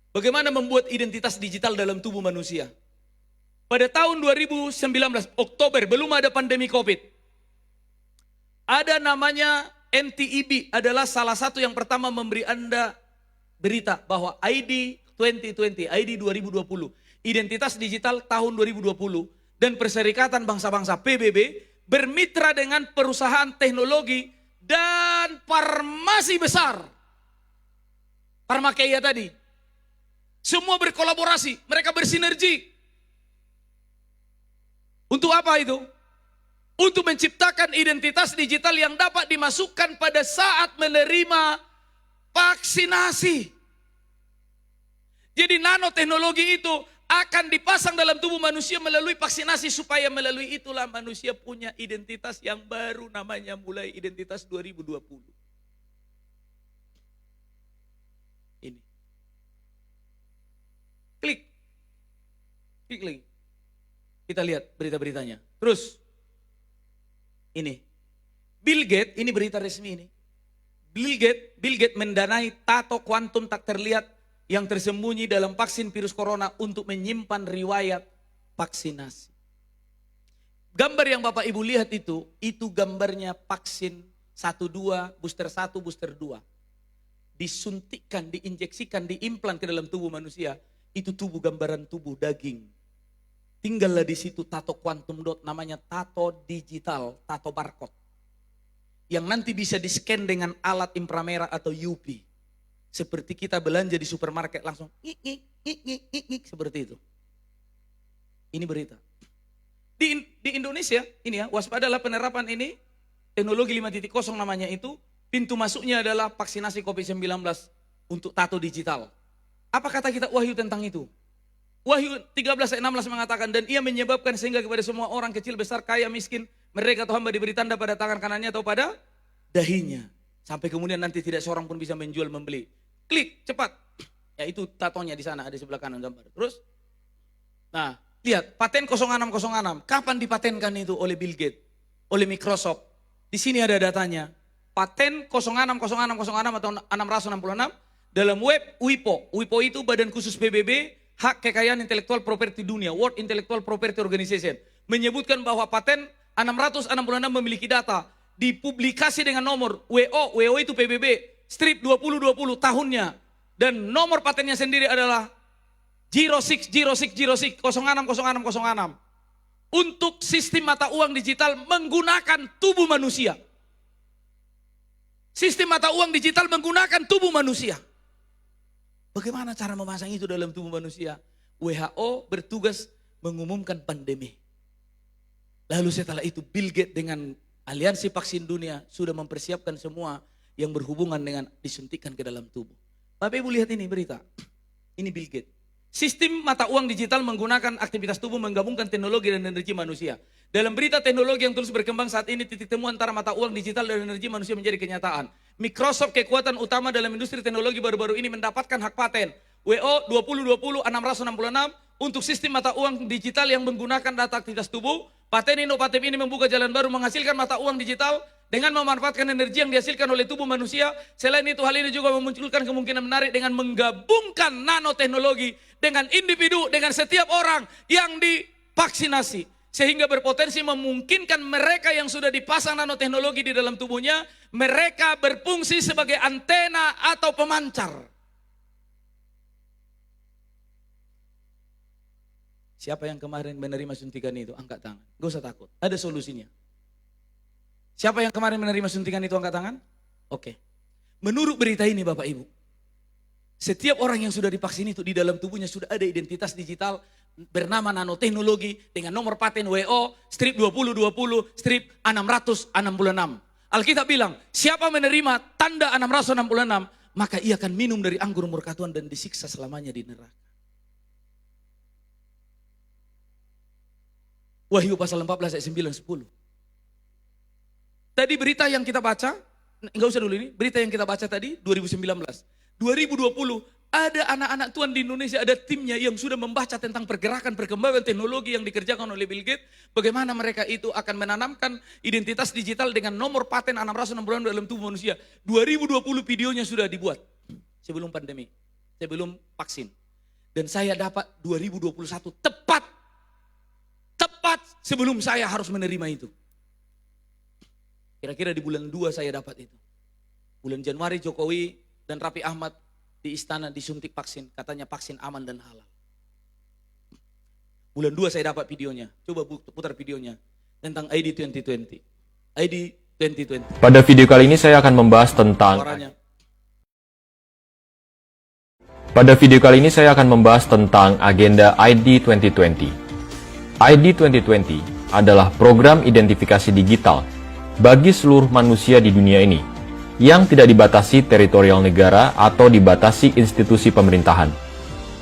Bagaimana membuat identitas digital dalam tubuh manusia. Pada tahun 2019, Oktober, belum ada pandemi COVID. Ada namanya NTIB, adalah salah satu yang pertama memberi Anda berita bahwa ID 2020, ID 2020, identitas digital tahun 2020, dan Perserikatan Bangsa-Bangsa PBB bermitra dengan perusahaan teknologi dan farmasi besar. Pharmakeia tadi. Semua berkolaborasi, mereka bersinergi. Untuk apa itu? Untuk menciptakan identitas digital yang dapat dimasukkan pada saat menerima vaksinasi. Jadi nanoteknologi itu akan dipasang dalam tubuh manusia melalui vaksinasi, supaya melalui itulah manusia punya identitas yang baru, namanya mulai identitas 2020. Ini. Klik lagi. Kita lihat berita-beritanya. Terus, ini. Bill Gates, ini berita resmi ini. Bill Gates mendanai tato kuantum tak terlihat yang tersembunyi dalam vaksin virus corona untuk menyimpan riwayat vaksinasi. Gambar yang Bapak Ibu lihat itu gambarnya vaksin 1-2, booster 1, booster 2. Disuntikkan, diinjeksikan, diimplan ke dalam tubuh manusia. Itu tubuh, gambaran tubuh daging. Tinggallah di situ tato quantum dot, namanya tato digital, tato barcode. Yang nanti bisa di-scan dengan alat inframerah atau UV. Seperti kita belanja di supermarket langsung ngik, seperti itu. Ini berita. Di Indonesia, ini ya, waspadalah penerapan ini, teknologi 5.0 namanya itu, pintu masuknya adalah vaksinasi COVID-19 untuk tato digital. Apa kata kita Wahyu tentang itu? Wahyu 13 ayat 16 mengatakan, dan ia menyebabkan sehingga kepada semua orang kecil, besar, kaya, miskin, mereka atau hamba diberi tanda pada tangan kanannya atau pada dahinya. Sampai kemudian nanti tidak seorang pun bisa menjual, membeli. Klik, cepat. Ya itu tatonya di sana, ada di sebelah kanan gambar. Terus, nah lihat, paten 0606. Kapan dipatenkan itu oleh Bill Gates? Oleh Microsoft. Di sini ada datanya. Paten 060606 atau 666 dalam web WIPO. WIPO itu badan khusus PBB, hak kekayaan intelektual properti dunia, World Intellectual Property Organization. Menyebutkan bahwa paten 666 memiliki data. Dipublikasi dengan nomor WO itu PBB. Strip 2020 tahunnya, dan nomor patennya sendiri adalah 060606 untuk sistem mata uang digital menggunakan tubuh manusia. Sistem mata uang digital menggunakan tubuh manusia. Bagaimana cara memasang itu dalam tubuh manusia? WHO bertugas mengumumkan pandemi. Lalu setelah itu Bill Gates dengan aliansi vaksin dunia sudah mempersiapkan semua yang berhubungan dengan disuntikkan ke dalam tubuh. Bapak Ibu lihat ini berita. Ini Bill Gates. Sistem mata uang digital menggunakan aktivitas tubuh menggabungkan teknologi dan energi manusia. Dalam berita teknologi yang terus berkembang saat ini, titik temu antara mata uang digital dan energi manusia menjadi kenyataan. Microsoft, kekuatan utama dalam industri teknologi baru-baru ini, mendapatkan hak paten WO 2020-666 untuk sistem mata uang digital yang menggunakan data aktivitas tubuh. Paten inovatif ini membuka jalan baru menghasilkan mata uang digital dengan memanfaatkan energi yang dihasilkan oleh tubuh manusia. Selain itu, hal ini juga memunculkan kemungkinan menarik dengan menggabungkan nanoteknologi dengan individu, dengan setiap orang yang divaksinasi. Sehingga berpotensi memungkinkan mereka yang sudah dipasang nanoteknologi di dalam tubuhnya, mereka berfungsi sebagai antena atau pemancar. Siapa yang kemarin menerima suntikan itu? Angkat tangan. Gak usah takut, ada solusinya. Siapa yang kemarin menerima suntikan itu? Angkat tangan. Oke. Menurut berita ini Bapak Ibu, setiap orang yang sudah divaksin itu di dalam tubuhnya sudah ada identitas digital bernama nanoteknologi dengan nomor paten WO strip 2020 strip 666. Alkitab bilang, siapa menerima tanda 666, maka ia akan minum dari anggur murka Tuhan dan disiksa selamanya di neraka. Wahyu pasal 14 ayat 9-10. Tadi berita yang kita baca, enggak usah dulu ini, berita yang kita baca tadi 2019. 2020 ada anak-anak Tuhan di Indonesia, ada timnya yang sudah membaca tentang pergerakan perkembangan teknologi yang dikerjakan oleh Bill Gates. Bagaimana mereka itu akan menanamkan identitas digital dengan nomor paten 666 dalam tubuh manusia. 2020 videonya sudah dibuat sebelum pandemi, sebelum vaksin. Dan saya dapat 2021 tepat sebelum saya harus menerima itu. Kira-kira di bulan 2 saya dapat itu. Bulan Januari Jokowi dan Raffi Ahmad di istana disuntik vaksin. Katanya vaksin aman dan halal. Bulan 2 saya dapat videonya. Coba putar videonya. Tentang ID 2020. ID 2020. Pada video kali ini saya akan membahas tentang Suaranya. Pada video kali ini saya akan membahas tentang agenda ID 2020. ID 2020 adalah program identifikasi digital bagi seluruh manusia di dunia ini yang tidak dibatasi teritorial negara atau dibatasi institusi pemerintahan.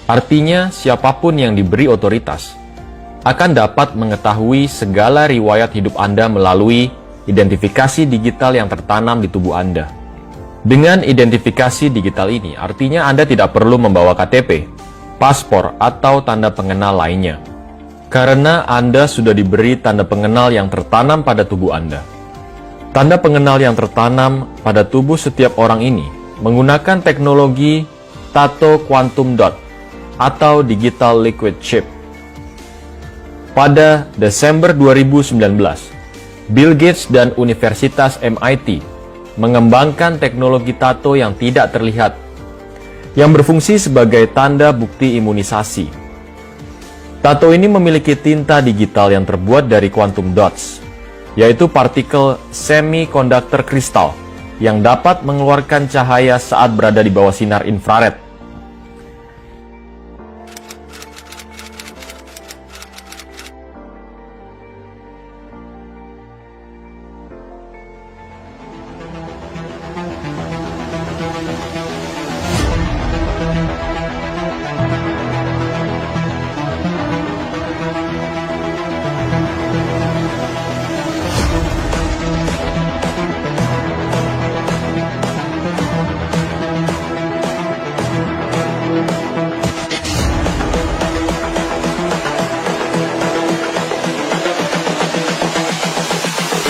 Artinya, siapapun yang diberi otoritas akan dapat mengetahui segala riwayat hidup Anda melalui identifikasi digital yang tertanam di tubuh Anda. Dengan identifikasi digital ini, artinya Anda tidak perlu membawa KTP, paspor, atau tanda pengenal lainnya. Karena Anda sudah diberi tanda pengenal yang tertanam pada tubuh Anda. Tanda pengenal yang tertanam pada tubuh setiap orang ini menggunakan teknologi Tato Quantum Dot atau Digital Liquid Chip. Pada Desember 2019, Bill Gates dan Universitas MIT mengembangkan teknologi tato yang tidak terlihat, yang berfungsi sebagai tanda bukti imunisasi. Tato ini memiliki tinta digital yang terbuat dari quantum dots, yaitu partikel semikonduktor kristal yang dapat mengeluarkan cahaya saat berada di bawah sinar infrared.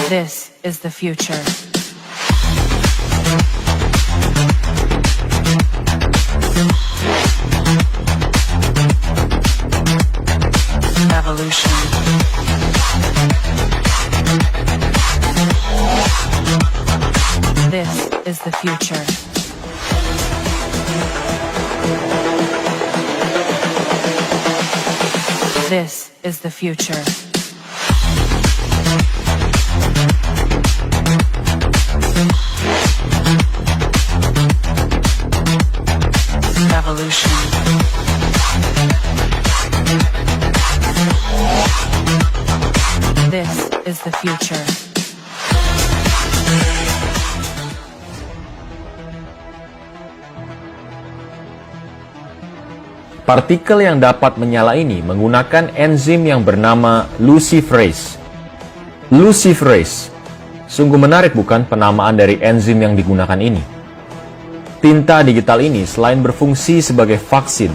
This is the future. Evolution. This is the future. This is the future. Evolution. This is the future. Partikel yang dapat menyala ini menggunakan enzim yang bernama luciferase. Luciferase. Sungguh menarik bukan penamaan dari enzim yang digunakan ini? Tinta digital ini selain berfungsi sebagai vaksin,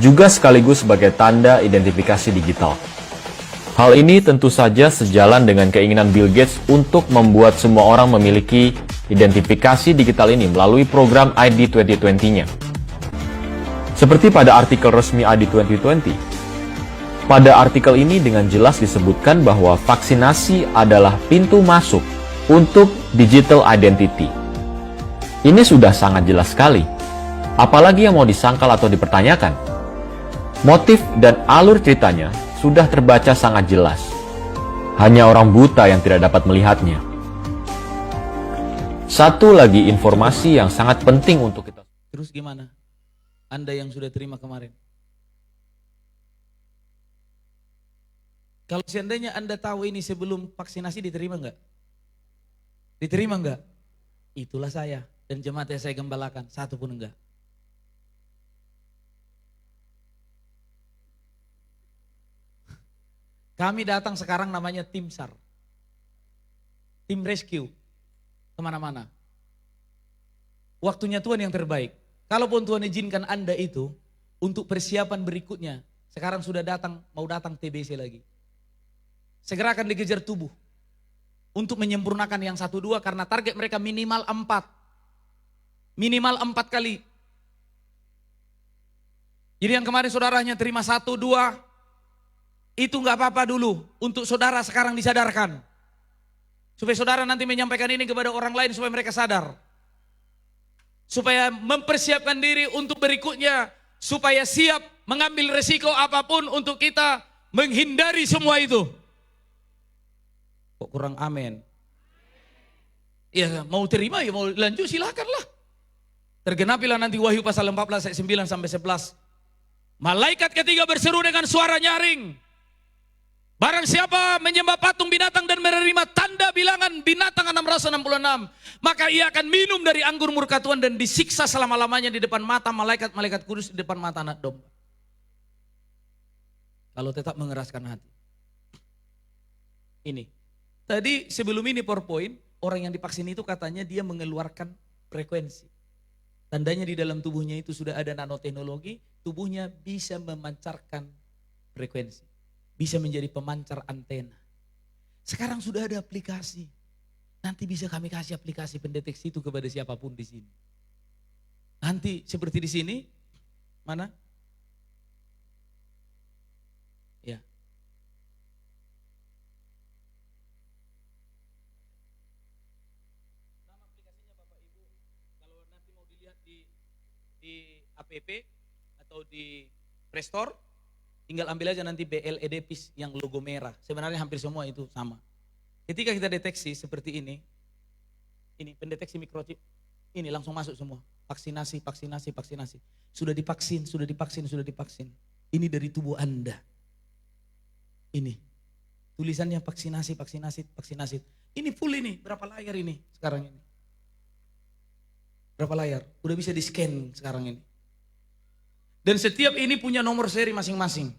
juga sekaligus sebagai tanda identifikasi digital. Hal ini tentu saja sejalan dengan keinginan Bill Gates untuk membuat semua orang memiliki identifikasi digital ini melalui program ID 2020-nya. Seperti pada artikel resmi ID 2020, pada artikel ini dengan jelas disebutkan bahwa vaksinasi adalah pintu masuk untuk digital identity. Ini sudah sangat jelas sekali. Apalagi yang mau disangkal atau dipertanyakan. Motif dan alur ceritanya sudah terbaca sangat jelas. Hanya orang buta yang tidak dapat melihatnya. Satu lagi informasi yang sangat penting untuk kita. Terus gimana? Anda yang sudah terima kemarin. Kalau seandainya Anda tahu ini sebelum vaksinasi, diterima enggak? Diterima enggak? Itulah saya dan jemaat yang saya gembalakan, satu pun enggak. Kami datang sekarang namanya tim SAR. Tim rescue. Kemana-mana. Waktunya Tuhan yang terbaik. Kalaupun Tuhan izinkan Anda itu untuk persiapan berikutnya. Sekarang sudah mau datang TBC lagi. Segera akan dikejar tubuh. Untuk menyempurnakan yang 1-2 karena target mereka minimal 4. Minimal 4 kali. Jadi yang kemarin saudaranya terima 1-2. Itu nggak apa-apa dulu. Untuk saudara sekarang disadarkan. Supaya saudara nanti menyampaikan ini kepada orang lain supaya mereka sadar. Supaya mempersiapkan diri untuk berikutnya. Supaya siap mengambil resiko apapun untuk kita menghindari semua itu. Kok kurang amin? Ya mau terima ya mau lanjut silakanlah. Tergenapilah nanti Wahyu pasal 14 ayat 9 sampai 11. Malaikat ketiga berseru dengan suara nyaring. Barang siapa menyembah patung binatang dan menerima tanda bilangan binatang 666, maka ia akan minum dari anggur murka Tuhan dan disiksa selama-lamanya di depan mata malaikat-malaikat kudus, di depan mata anak domba. Kalau tetap mengeraskan hati. Ini. Tadi sebelum ini PowerPoint, orang yang divaksin itu katanya dia mengeluarkan frekuensi. Tandanya di dalam tubuhnya itu sudah ada nanoteknologi, tubuhnya bisa memancarkan frekuensi. Bisa menjadi pemancar antena. Sekarang sudah ada aplikasi. Nanti bisa kami kasih aplikasi pendeteksi itu kepada siapapun di sini. Nanti seperti di sini, mana? Ya. Nama aplikasinya Bapak Ibu, kalau nanti mau dilihat di app atau di Play Store, tinggal ambil aja nanti BLED PIS yang logo merah. Sebenarnya hampir semua itu sama. Ketika kita deteksi seperti ini pendeteksi mikrochip, ini langsung masuk semua. Vaksinasi. Sudah divaksin. Ini dari tubuh Anda. Ini. Tulisannya vaksinasi. Ini full ini, berapa layar ini sekarang ini? Berapa layar? Udah bisa di-scan sekarang ini. Dan setiap ini punya nomor seri masing-masing.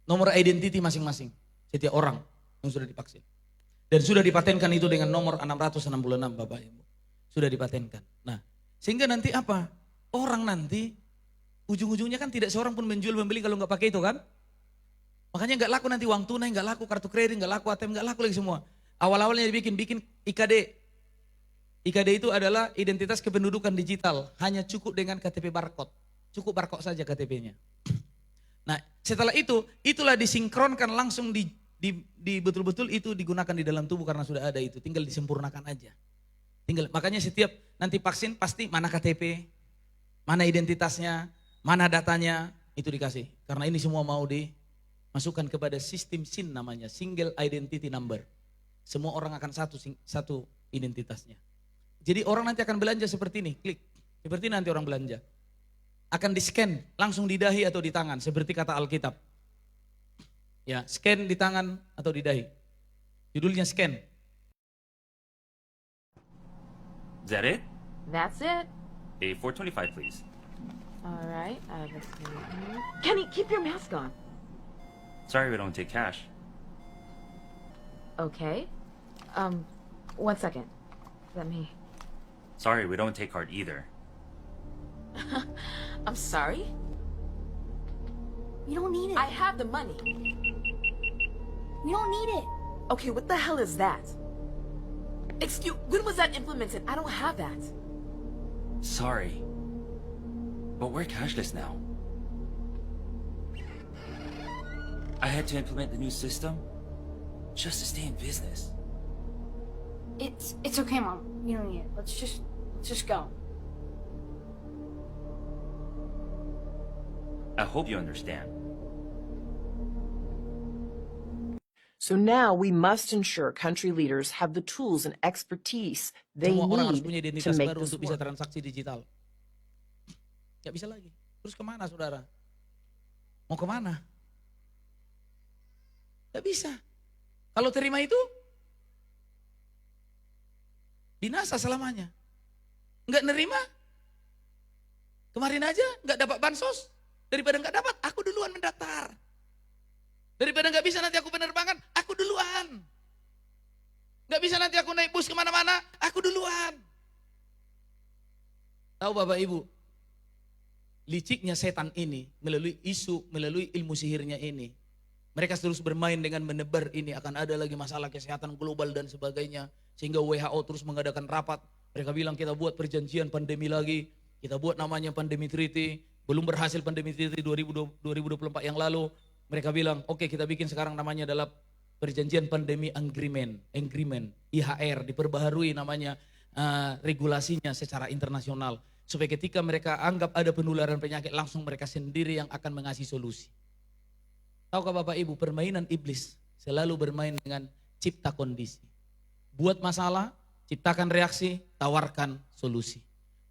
Nomor identity masing-masing. Setiap orang yang sudah divaksin. Dan sudah dipatenkan itu dengan nomor 666 Bapak Ibu. Sudah dipatenkan. Nah, sehingga nanti apa? Orang nanti ujung-ujungnya kan tidak seorang pun menjual membeli kalau nggak pakai itu kan? Makanya nggak laku nanti uang tunai, nggak laku kartu kredit, nggak laku ATM, nggak laku lagi semua. Awal-awalnya bikin IKD. IKD itu adalah identitas kependudukan digital. Hanya cukup dengan KTP barcode. Cukup barcode saja KTP-nya. Nah, setelah itu, itulah disinkronkan langsung di betul-betul itu digunakan di dalam tubuh karena sudah ada itu. Tinggal disempurnakan aja. Makanya setiap nanti vaksin pasti mana KTP, mana identitasnya, mana datanya, itu dikasih. Karena ini semua mau dimasukkan kepada sistem SIN namanya, Single Identity Number. Semua orang akan satu identitasnya. Jadi orang nanti akan belanja seperti ini, klik. Seperti nanti orang belanja. Akan di-scan langsung di dahi atau di tangan, seperti kata Alkitab. Ya, scan di tangan atau di dahi. Judulnya scan. Is that it? That's it. A 425, please. All right. Kenny, keep your mask on. Sorry, we don't take cash. Okay. 1 second. Let me. Sorry, we don't take card either. I'm sorry. We don't need it. I have the money. We don't need it. Okay, what the hell is that? When was that implemented? I don't have that. Sorry. But we're cashless now. I had to implement the new system just to stay in business. It's okay, Mom. We don't need it. Let's just go. I hope you understand. So now we must ensure country leaders have the tools and expertise they Semua orang harus punya need to identitas make baru this untuk bisa work. transaksi digital. Gak bisa lagi. Terus kemana saudara? Mau kemana? Gak bisa. Kalau terima itu, binasa selamanya. Nggak nerima, kemarin aja nggak dapat bansos, daripada nggak dapat, aku duluan mendaftar. Daripada nggak bisa nanti aku penerbangan, aku duluan. Nggak bisa nanti aku naik bus kemana-mana, aku duluan. Tahu Bapak Ibu, liciknya setan ini melalui melalui ilmu sihirnya ini. Mereka terus bermain dengan menebar ini akan ada lagi masalah kesehatan global dan sebagainya. Sehingga WHO terus mengadakan rapat. Mereka bilang kita buat perjanjian pandemi lagi. Kita buat namanya pandemi treaty. Belum berhasil pandemi treaty 2024 yang lalu. Mereka bilang oke, kita bikin sekarang namanya adalah perjanjian pandemi agreement. IHR diperbaharui namanya regulasinya secara internasional. Supaya ketika mereka anggap ada penularan penyakit langsung mereka sendiri yang akan mengasih solusi. Tahukah Bapak Ibu, permainan iblis selalu bermain dengan cipta kondisi. Buat masalah, ciptakan reaksi, tawarkan solusi.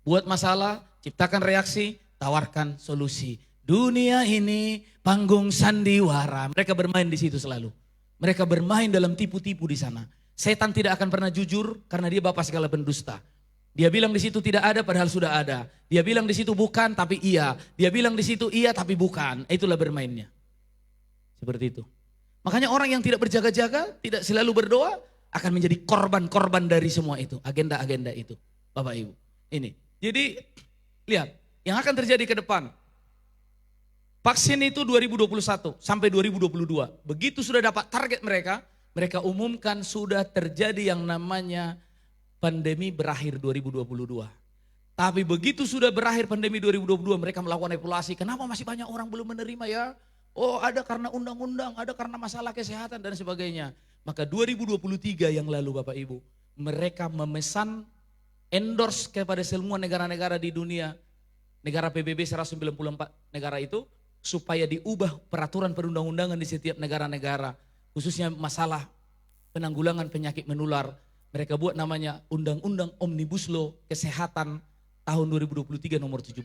Buat masalah, ciptakan reaksi, tawarkan solusi. Dunia ini panggung sandiwara. Mereka bermain di situ selalu. Mereka bermain dalam tipu-tipu di sana. Setan tidak akan pernah jujur karena dia bapa segala pendusta. Dia bilang di situ tidak ada padahal sudah ada. Dia bilang di situ bukan tapi iya. Dia bilang di situ iya tapi bukan. Itulah bermainnya. Seperti itu. Makanya orang yang tidak berjaga-jaga, tidak selalu berdoa, akan menjadi korban-korban dari semua itu. Agenda-agenda itu. Bapak Ibu. Ini. Jadi, lihat. Yang akan terjadi ke depan. Vaksin itu 2021 sampai 2022. Begitu sudah dapat target mereka, mereka umumkan sudah terjadi yang namanya pandemi berakhir 2022. Tapi begitu sudah berakhir pandemi 2022, mereka melakukan evaluasi. Kenapa masih banyak orang belum menerima ya? Oh, ada karena undang-undang, ada karena masalah kesehatan dan sebagainya. Maka 2023 yang lalu Bapak Ibu, mereka memesan endorse kepada semua negara-negara di dunia, negara PBB 194 negara itu, supaya diubah peraturan perundang-undangan di setiap negara-negara, khususnya masalah penanggulangan penyakit menular. Mereka buat namanya Undang-Undang Omnibus Law Kesehatan tahun 2023 nomor 17.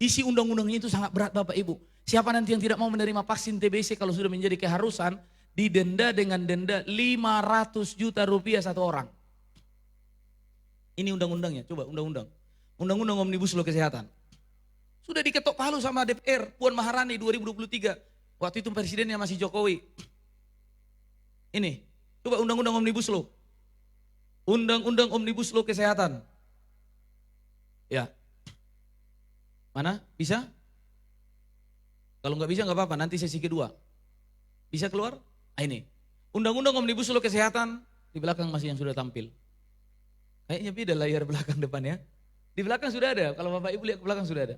Isi undang-undangnya itu sangat berat Bapak Ibu. Siapa nanti yang tidak mau menerima vaksin TBC kalau sudah menjadi keharusan, didenda dengan denda 500 juta rupiah satu orang. Ini undang-undangnya, coba undang-undang. Undang-undang Omnibus Law Kesehatan. Sudah diketok palu sama DPR, Puan Maharani 2023. Waktu itu presidennya masih Jokowi. Ini, coba undang-undang Omnibus Law. Undang-undang Omnibus Law Kesehatan. Ya. Mana? Bisa? Kalau nggak bisa nggak apa-apa, nanti sesi kedua. Bisa keluar? Ini. Undang-undang Omnibus Law Kesehatan, di belakang masih yang sudah tampil. Kayaknya beda layar belakang depan ya. Di belakang sudah ada, kalau Bapak Ibu lihat ke belakang sudah ada.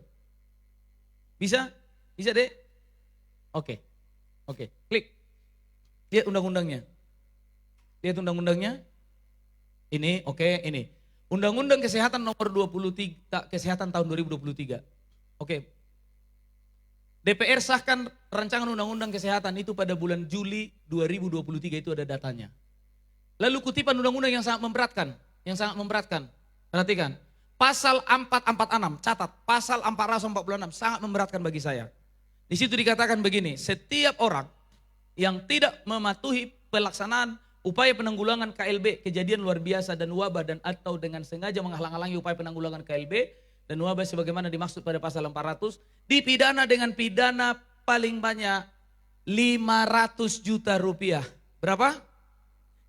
Bisa? Bisa deh? Oke. Oke, klik. Lihat undang-undangnya. Lihat undang-undangnya. Ini, oke, ini. Undang-Undang Kesehatan nomor 23, Kesehatan tahun 2023. Oke. DPR sahkan rancangan Undang-Undang Kesehatan itu pada bulan Juli 2023, itu ada datanya. Lalu kutipan undang-undang yang sangat memberatkan. Perhatikan. Pasal 446, catat. Pasal 446 sangat memberatkan bagi saya. Di situ dikatakan begini, setiap orang yang tidak mematuhi pelaksanaan upaya penanggulangan KLB, kejadian luar biasa dan wabah, dan atau dengan sengaja menghalang-halangi upaya penanggulangan KLB dan wabah sebagaimana dimaksud pada pasal 400, dipidana dengan pidana paling banyak 500 juta rupiah. Berapa?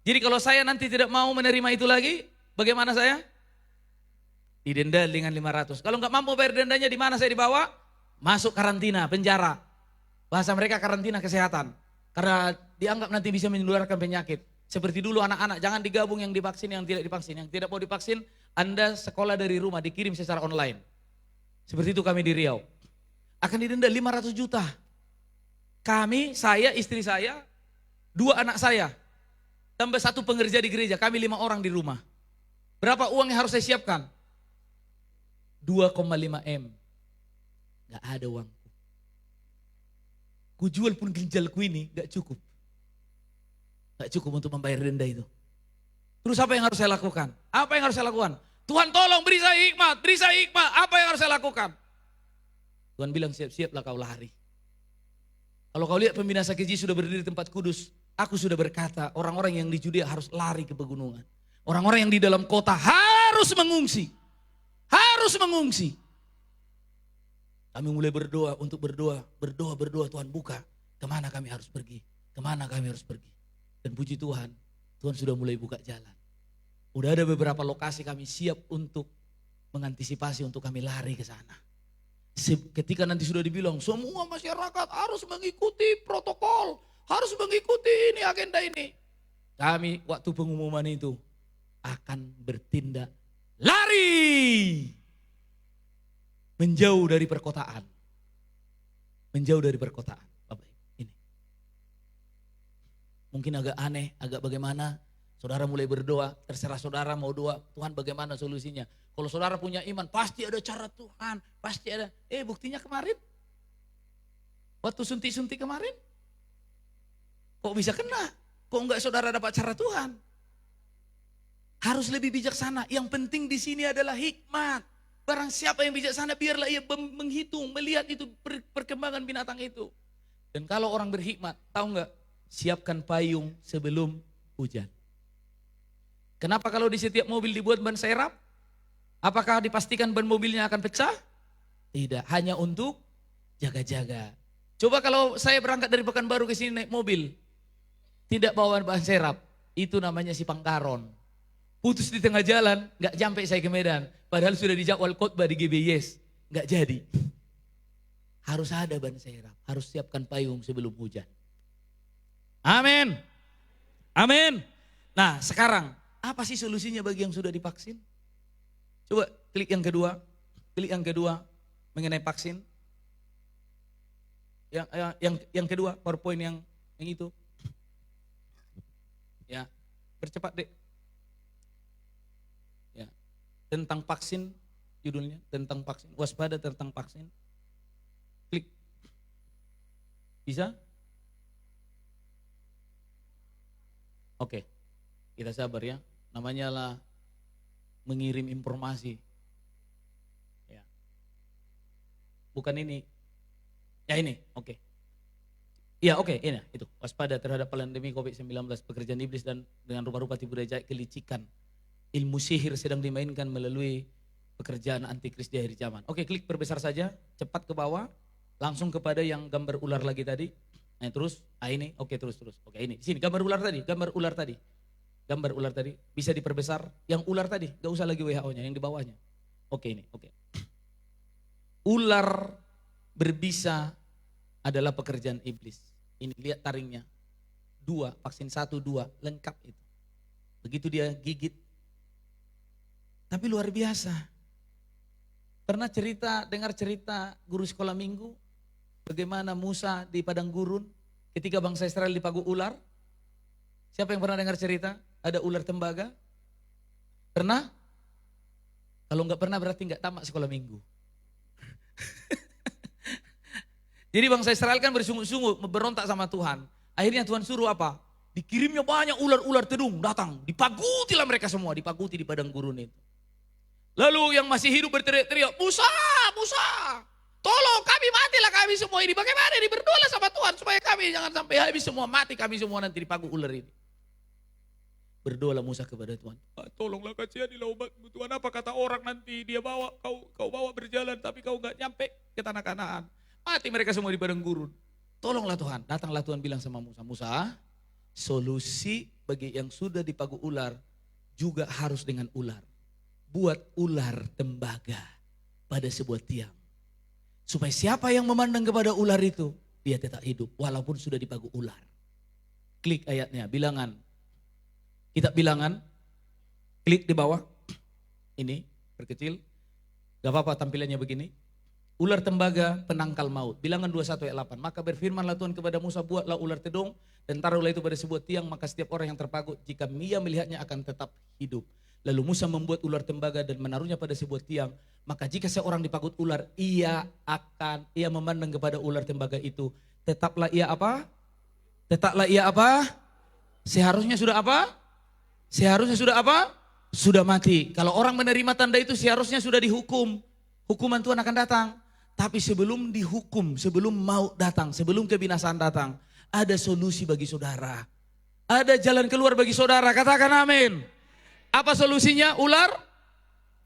Jadi kalau saya nanti tidak mau menerima itu lagi, bagaimana saya? Didenda dengan 500. Kalau nggak mampu bayar dendanya, di mana saya dibawa? Masuk karantina, penjara. Bahasa mereka karantina kesehatan. Karena dianggap nanti bisa menularkan penyakit. Seperti dulu anak-anak, jangan digabung yang divaksin, yang tidak divaksin. Yang tidak mau divaksin, Anda sekolah dari rumah, dikirim secara online. Seperti itu kami di Riau. Akan didenda 500 juta. Kami, saya, istri saya, 2 anak saya, tambah 1 pengerja di gereja, kami 5 orang di rumah. Berapa uang yang harus saya siapkan? 2,5 M. Gak ada uang. Ku jual pun ginjalku ini gak cukup. Gak cukup untuk membayar denda itu. Terus apa yang harus saya lakukan? Apa yang harus saya lakukan? Tuhan tolong beri saya hikmat, beri saya hikmat. Apa yang harus saya lakukan? Tuhan bilang siap-siaplah kau lari. Kalau kau lihat pembinasa keji sudah berdiri di tempat kudus, aku sudah berkata orang-orang yang di Judea harus lari ke pegunungan. Orang-orang yang di dalam kota harus mengungsi. Harus mengungsi. Kami mulai berdoa untuk berdoa Tuhan buka. Kemana kami harus pergi? Kemana kami harus pergi? Dan puji Tuhan, Tuhan sudah mulai buka jalan. Udah ada beberapa lokasi kami siap untuk mengantisipasi untuk kami lari ke sana. Ketika nanti sudah dibilang semua masyarakat harus mengikuti protokol, harus mengikuti ini agenda ini. Kami waktu pengumuman itu akan bertindak lari. Menjauh dari perkotaan. Menjauh dari perkotaan. Bapak ini. Mungkin agak aneh, agak bagaimana. Saudara mulai berdoa, terserah saudara mau doa. Tuhan bagaimana solusinya. Kalau saudara punya iman, pasti ada cara Tuhan. Pasti ada. Buktinya kemarin. Waktu suntik-suntik kemarin. Kok bisa kena? Kok enggak saudara dapat cara Tuhan? Harus lebih bijaksana. Yang penting di sini adalah hikmat. Barang siapa yang bijaksana biarlah ia menghitung, melihat itu perkembangan binatang itu. Dan kalau orang berhikmat, tahu enggak? Siapkan payung sebelum hujan. Kenapa kalau di setiap mobil dibuat ban serap? Apakah dipastikan ban mobilnya akan pecah? Tidak, hanya untuk jaga-jaga. Coba kalau saya berangkat dari Pekanbaru ke sini naik mobil, tidak bawa bahan serap, itu namanya simpang Karon. Putus di tengah jalan, nggak sampai saya ke Medan. Padahal sudah dijadwal khotbah di GBYS, nggak jadi. Harus ada ban serap, harus siapkan payung sebelum hujan. Amin. Amin. Nah sekarang, apa sih solusinya bagi yang sudah divaksin? Coba klik yang kedua. Klik yang kedua mengenai vaksin. Yang kedua, PowerPoint yang itu. Ya, percepat dek. Ya, tentang vaksin judulnya, tentang vaksin, waspada tentang vaksin. Klik. Bisa? Oke, kita sabar ya. Namanya lah mengirim informasi. Ya. Bukan ini. Ya ini, oke. Ya oke, ini itu. Waspada terhadap pandemi COVID-19, pekerjaan iblis dan dengan rupa-rupa tipu daya kelicikan. Ilmu sihir sedang dimainkan melalui pekerjaan antikris di akhir zaman. Oke, klik perbesar saja, cepat ke bawah, langsung kepada yang gambar ular lagi tadi. Nah terus, ini, oke terus. Oke ini, sini gambar ular tadi. Gambar ular tadi, bisa diperbesar. Yang ular tadi, gak usah lagi WHO-nya, yang di bawahnya. Oke ini, oke. Ular berbisa adalah pekerjaan iblis. Ini lihat taringnya. 2, vaksin 1, 2, lengkap itu. Begitu dia gigit. Tapi luar biasa. Pernah dengar cerita guru sekolah minggu, bagaimana Musa di padang gurun ketika bangsa Israel dipagu ular? Siapa yang pernah dengar cerita? Ada ular tembaga? Pernah? Kalau enggak pernah berarti enggak tamat sekolah minggu. Jadi bangsa Israel kan bersungguh-sungguh berontak sama Tuhan. Akhirnya Tuhan suruh apa? Dikirimnya banyak ular-ular tedung datang. Dipagutilah mereka semua, dipaguti di padang gurun itu. Lalu yang masih hidup berteriak-teriak, Musa, tolong kami matilah kami semua ini. Bagaimana ini? Berdoalah sama Tuhan supaya kami jangan sampai habis semua, mati kami semua nanti dipagu ular ini. Berdoalah Musa kepada Tuhan. Tolonglah kasihanilah umatmu Tuhan. Apa kata orang nanti dia bawa, kau bawa berjalan tapi kau gak nyampe ke tanah Kanaan. Mati mereka semua di padang gurun. Tolonglah Tuhan. Datanglah Tuhan bilang sama Musa, Musa, solusi bagi yang sudah dipagu ular juga harus dengan ular. Buat ular tembaga pada sebuah tiang. Supaya siapa yang memandang kepada ular itu, dia tetap hidup walaupun sudah dipagu ular. Klik ayatnya, bilangan. Kitab bilangan, klik di bawah. Ini, perkecil. Gak apa-apa tampilannya begini. Ular tembaga penangkal maut. Bilangan 21 ayat 8. Maka berfirmanlah Tuhan kepada Musa, buatlah ular tedung dan taruhlah itu pada sebuah tiang. Maka setiap orang yang terpagut jika ia melihatnya akan tetap hidup. Lalu Musa membuat ular tembaga dan menaruhnya pada sebuah tiang. Maka jika seorang dipagut ular, ia memandang kepada ular tembaga itu. Tetaplah ia apa? Tetaplah ia apa? Seharusnya sudah apa? Seharusnya sudah apa? Sudah mati. Kalau orang menerima tanda itu seharusnya sudah dihukum. Hukuman Tuhan akan datang. Tapi sebelum dihukum, sebelum maut datang, sebelum kebinasaan datang, ada solusi bagi saudara. Ada jalan keluar bagi saudara. Katakan amin. Apa solusinya? Ular?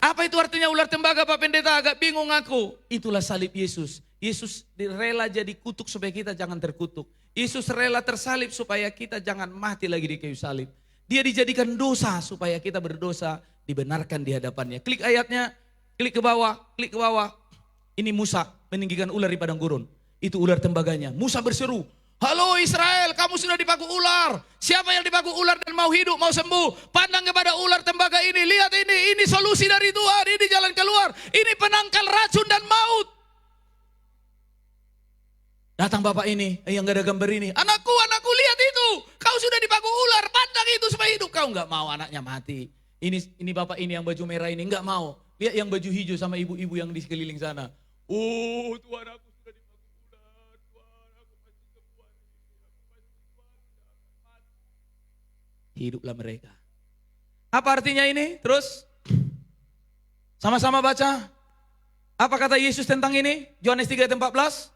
Apa itu artinya ular tembaga Pak Pendeta? Agak bingung aku. Itulah salib Yesus. Yesus rela jadi kutuk supaya kita jangan terkutuk. Yesus rela tersalib supaya kita jangan mati lagi di kayu salib. Dia dijadikan dosa supaya kita berdosa dibenarkan di hadapannya. Klik ayatnya, klik ke bawah, klik ke bawah. Ini Musa meninggikan ular di padang gurun. Itu ular tembaganya. Musa berseru, halo Israel, kamu sudah dipaku ular. Siapa yang dipaku ular dan mau hidup, mau sembuh? Pandang kepada ular tembaga ini. Lihat ini solusi dari Tuhan. Ini jalan keluar. Ini penangkal racun dan maut. Datang bapak ini, yang gak ada gambar ini. Anakku, lihat itu. Kau sudah dipaku ular. Pandang itu supaya hidup. Kau gak mau anaknya mati. Ini bapak ini yang baju merah ini gak mau. Lihat yang baju hijau sama ibu-ibu yang di sekeliling sana. Oh Tuhan, aku sudah dipaku ular. Tuhan, aku masih sembuh. Hiduplah mereka. Apa artinya ini? Terus sama-sama baca. Apa kata Yesus tentang ini? Yohanes 3:14.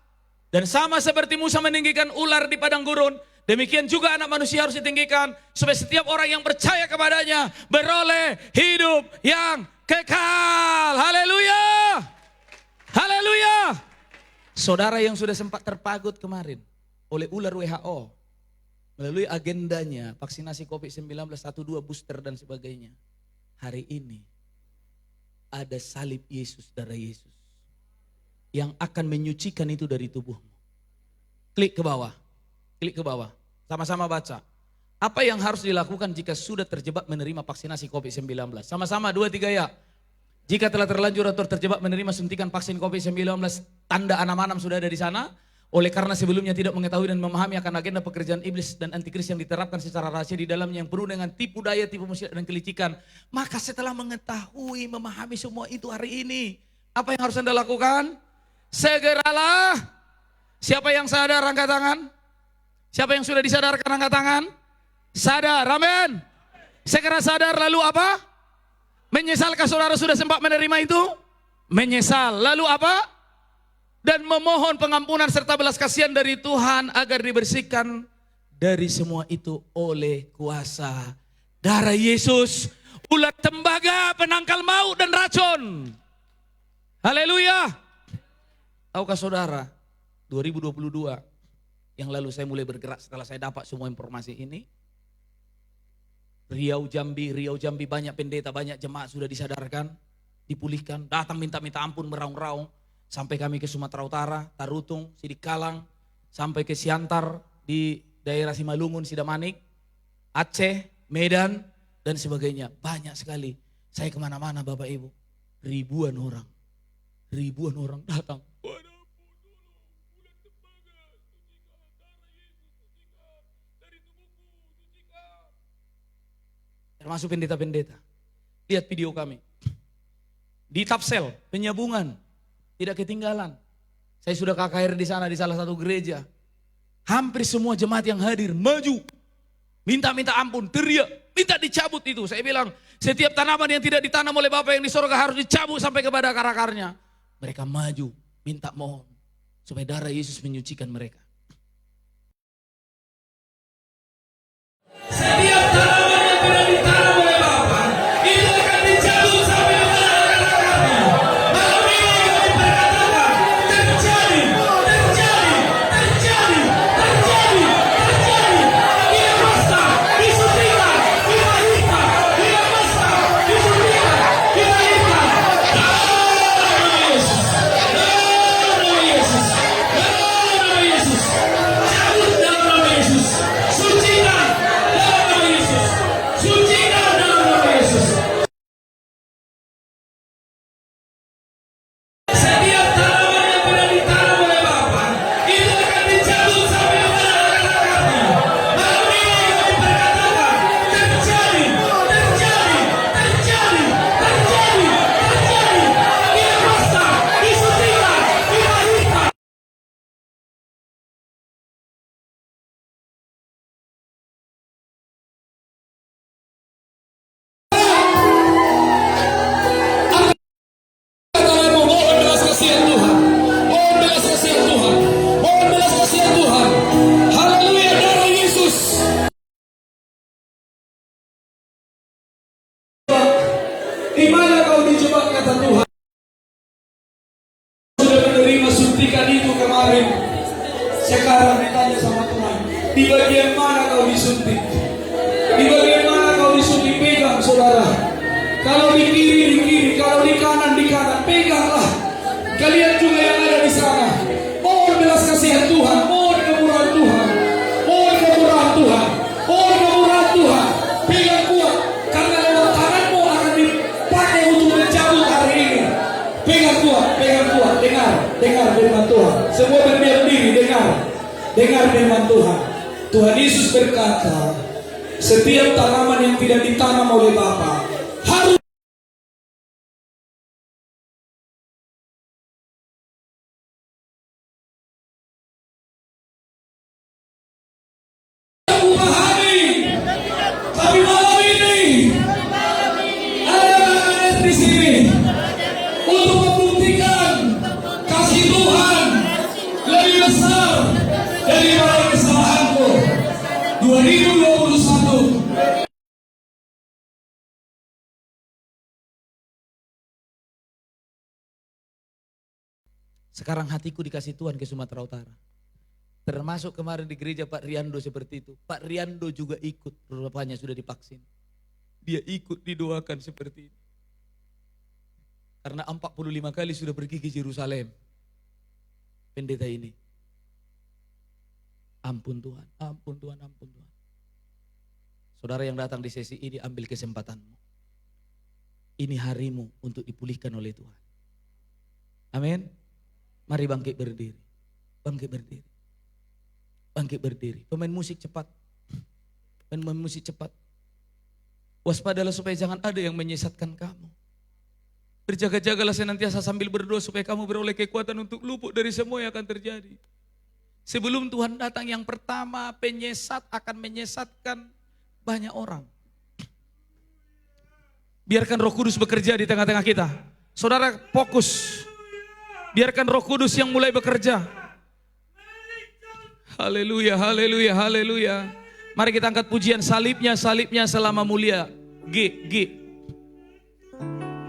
Dan sama seperti Musa meninggikan ular di padang gurun, demikian juga anak manusia harus ditinggikan supaya setiap orang yang percaya kepadanya beroleh hidup yang kekal. Haleluya. Haleluya. Saudara yang sudah sempat terpagut kemarin oleh ular WHO melalui agendanya vaksinasi COVID-19 1-2 booster dan sebagainya. Hari ini ada salib Yesus, darah Yesus yang akan menyucikan itu dari tubuhmu. Klik ke bawah. Klik ke bawah. Sama-sama baca. Apa yang harus dilakukan jika sudah terjebak menerima vaksinasi COVID-19? Sama-sama 2, 3 ya. Jika telah terlanjur atau terjebak menerima suntikan vaksin COVID-19, tanda anam-anam sudah ada di sana. Oleh karena sebelumnya tidak mengetahui dan memahami akan agenda pekerjaan iblis dan antikris yang diterapkan secara rahasia di dalamnya yang penuh dengan tipu daya, tipu musyirik dan kelicikan. Maka setelah mengetahui, memahami semua itu hari ini, apa yang harus Anda lakukan? Segeralah. Siapa yang sadar angkat tangan? Siapa yang sudah disadarkan angkat tangan? Sadar, amin. Segera sadar lalu apa? Menyesalkah saudara sudah sempat menerima itu? Menyesal. Lalu apa? Dan memohon pengampunan serta belas kasihan dari Tuhan agar dibersihkan dari semua itu oleh kuasa darah Yesus. Ulat tembaga, penangkal maut dan racun. Haleluya. Tahukah saudara, 2022 yang lalu saya mulai bergerak setelah saya dapat semua informasi ini. Riau Jambi banyak pendeta, banyak jemaat sudah disadarkan, dipulihkan, datang minta-minta ampun, meraung-raung. Sampai kami ke Sumatera Utara, Tarutung, Sidikalang, sampai ke Siantar di daerah Simalungun, Sidamanik, Aceh, Medan, dan sebagainya. Banyak sekali. Saya kemana-mana Bapak Ibu, ribuan orang datang. Termasuk pendeta-pendeta. Lihat video kami. Di Tapsel, penyambungan. Tidak ketinggalan. Saya sudah KKR di sana, di salah satu gereja. Hampir semua jemaat yang hadir, maju. Minta-minta ampun, teriak. Minta dicabut itu. Saya bilang, setiap tanaman yang tidak ditanam oleh Bapa yang di sorga harus dicabut sampai kepada akar-akarnya. Mereka maju, minta mohon. Supaya darah Yesus menyucikan mereka. Setiap tanaman yang tidak ditanam oleh Bapa, itu akan dicabut sampai kepada akar-akarnya. Malam ini kami berkatakan, terjadi. Dia masa, disuntikan, dilahirkan, dia masa, disuntikan, dilahirkan. Nama Yesus, nama Yesus, nama Yesus. Cabut dalam nama Yesus, sucikan dalam nama Yesus, sucikan dalam nama Yesus. Setiap tanaman yang tidak ditanam oleh Bapa, itu akan dicabut sampai kepada akar-akarnya. Malam ini kami berkatakan, terjadi. Dia masa, disuntikan, dilahirkan. Mohon belas kasihan Tuhan. Mohon belas kasihan Tuhan. Mohon belas kasihan Tuhan. Haleluya, darah Yesus. Di mana kau dijebak kata Tuhan? Sudah menerima suntikan itu kemarin. Sekarang ditanya sama Tuhan, di bagian mana kau disuntik? Di bagian mana kau disuntik? Pegang saudara. Kalau di kiri, kalau di kanan, peganglah. Kalian juga yang ada di sana. Mohon belas kasihan Tuhan, mohon kemurahan Tuhan. Pegang kuat, karena lewat tanganmu akan dipakai untuk mencabut hari ini. Pegang kuat. Dengar firman Tuhan. Semua berdiam diri, dengar firman Tuhan. Tuhan Yesus berkata, setiap tanaman yang tidak ditanam oleh Bapa harus memahami. Tapi malam ini ada anak di sini untuk membuktikan kasih Tuhan lebih besar daripada kesalahanku. 2021 Sekarang hatiku dikasih Tuhan ke Sumatera Utara. Termasuk kemarin di gereja Pak Riando seperti itu. Pak Riando juga ikut, rupanya sudah divaksin. Dia ikut didoakan seperti ini. Karena 45 kali sudah pergi ke Yerusalem. Pendeta ini. Ampun Tuhan, ampun Tuhan, ampun Tuhan. Saudara yang datang di sesi ini, ambil kesempatanmu. Ini harimu untuk dipulihkan oleh Tuhan. Amin. Mari bangkit berdiri. Bangkit berdiri. Bangkit berdiri. Pemain musik cepat. Pemain musik cepat. Waspadalah supaya jangan ada yang menyesatkan kamu. Berjaga-jagalah senantiasa sambil berdoa supaya kamu beroleh kekuatan untuk luput dari semua yang akan terjadi. Sebelum Tuhan datang, yang pertama penyesat akan menyesatkan banyak orang. Biarkan Roh Kudus bekerja di tengah-tengah kita. Saudara fokus. Biarkan Roh Kudus yang mulai bekerja. Haleluya, haleluya, haleluya. Mari kita angkat pujian salibnya, salibnya selama mulia. G.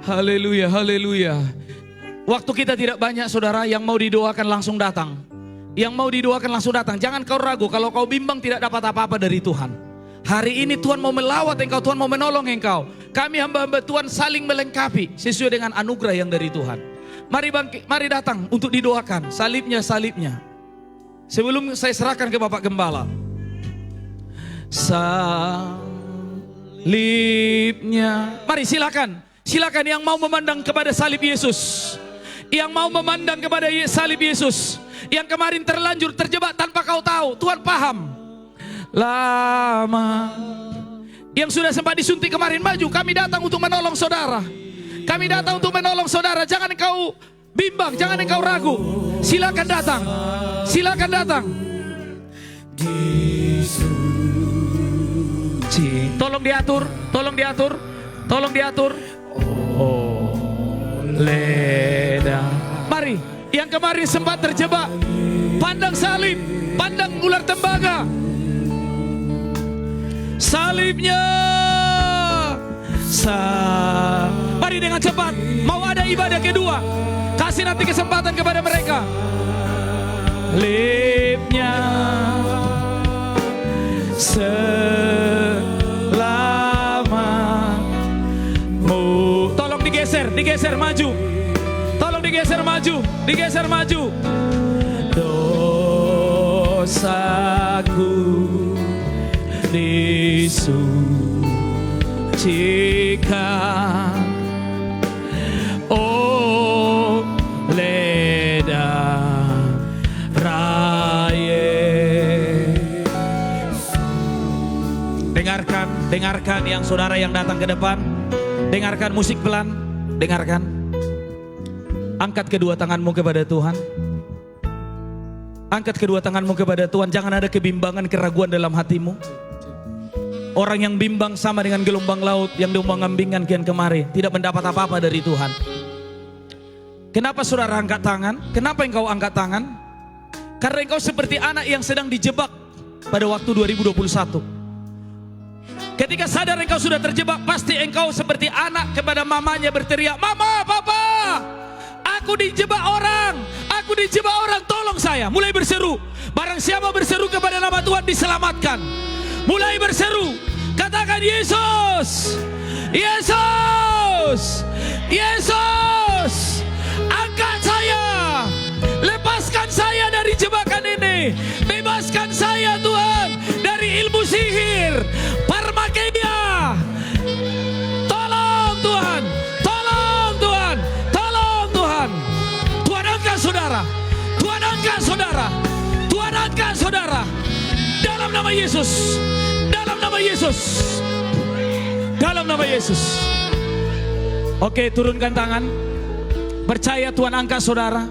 Haleluya, haleluya. Waktu kita tidak banyak saudara, yang mau didoakan langsung datang. Yang mau didoakan langsung datang. Jangan kau ragu, kalau kau bimbang tidak dapat apa-apa dari Tuhan. Hari ini Tuhan mau melawat engkau, Tuhan mau menolong engkau. Kami hamba-hamba Tuhan saling melengkapi sesuai dengan anugerah yang dari Tuhan. Mari bangkit, mari datang untuk didoakan. Salibnya, salibnya. Sebelum saya serahkan ke Bapak Gembala. Salibnya. Mari silakan. Silakan yang mau memandang kepada salib Yesus. Yang mau memandang kepada salib Yesus. Yang kemarin terlanjur terjebak tanpa kau tahu. Tuhan paham. Lama. Yang sudah sempat disuntik kemarin, maju. Kami datang untuk menolong saudara. Kami datang untuk menolong saudara. Jangan engkau bimbang, jangan engkau ragu. Silakan datang. Silakan datang. Tolong diatur, tolong diatur, tolong diatur. Leda. Mari, yang kemarin sempat terjebak, pandang salib, pandang ular tembaga. Salibnya. Mari dengan cepat. Mau ada ibadah kedua, kasih nanti kesempatan kepada mereka. Salibnya. Selamamu. Tolong digeser, digeser maju. Tolong digeser maju, digeser maju. Dosaku disucikan oleh darah Yesus. Dengarkan yang saudara yang datang ke depan. Dengarkan musik pelan. Dengarkan. Angkat kedua tanganmu kepada Tuhan. Angkat kedua tanganmu kepada Tuhan. Jangan ada kebimbangan, keraguan dalam hatimu. Orang yang bimbang sama dengan gelombang laut yang diombang-ambingkan kian kemari, tidak mendapat apa-apa dari Tuhan. Kenapa saudara angkat tangan? Kenapa engkau angkat tangan? Karena engkau seperti anak yang sedang dijebak pada waktu 2021. Ketika sadar engkau sudah terjebak, pasti engkau seperti anak kepada mamanya berteriak, "Mama, Papa, aku dijebak orang, aku dijebak orang, tolong saya." Mulai berseru. Barang siapa berseru kepada nama Tuhan diselamatkan. Mulai berseru. Katakan, Yesus, Yesus, Yesus, angkat saya, lepaskan saya dari jebakan ini, bebaskan saya Tuhan dari ilmu sihir, parmakeia. Tolong Tuhan, tolong Tuhan, tolong Tuhan. Tuhan angkat saudara, Tuhan angkat saudara, Tuhan angkat saudara. Dalam nama Yesus, dalam nama Yesus, dalam nama Yesus. Oke, turunkan tangan. Percaya Tuhan angkat saudara.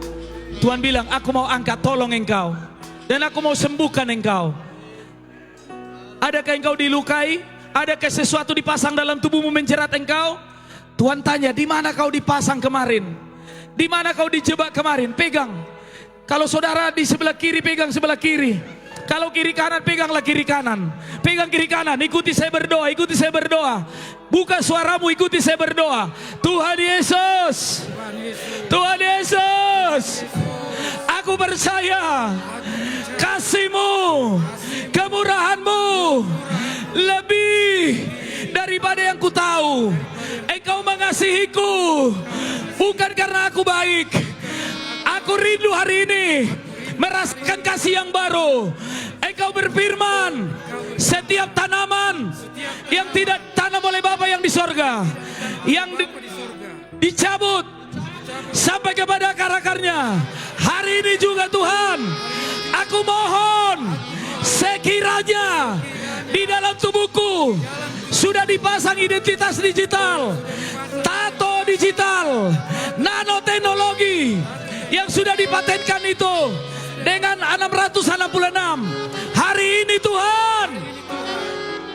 Tuhan bilang, aku mau angkat, tolong engkau. Dan aku mau sembuhkan engkau. Adakah engkau dilukai? Adakah sesuatu dipasang dalam tubuhmu menjerat engkau? Tuhan tanya, di mana kau dipasang kemarin? Di mana kau dijebak kemarin? Pegang. Kalau saudara di sebelah kiri, pegang sebelah kiri. Kalau kiri kanan, peganglah kiri kanan. Pegang kiri kanan, ikuti saya berdoa, ikuti saya berdoa. Buka suaramu, ikuti saya berdoa. Tuhan Yesus, Tuhan Yesus, aku percaya kasih-Mu, kemurahan-Mu lebih daripada yang ku tahu. Engkau mengasihiku bukan karena aku baik. Aku rindu hari ini merasakan kasih yang baru. Engkau berfirman, setiap tanaman yang tidak tanam oleh Bapa yang di sorga, yang dicabut sampai kepada akar-akarnya. Hari ini juga Tuhan, aku mohon sekiranya di dalam tubuhku sudah dipasang identitas digital, tato digital, nanoteknologi yang sudah dipatenkan itu dengan 666. Hari ini Tuhan,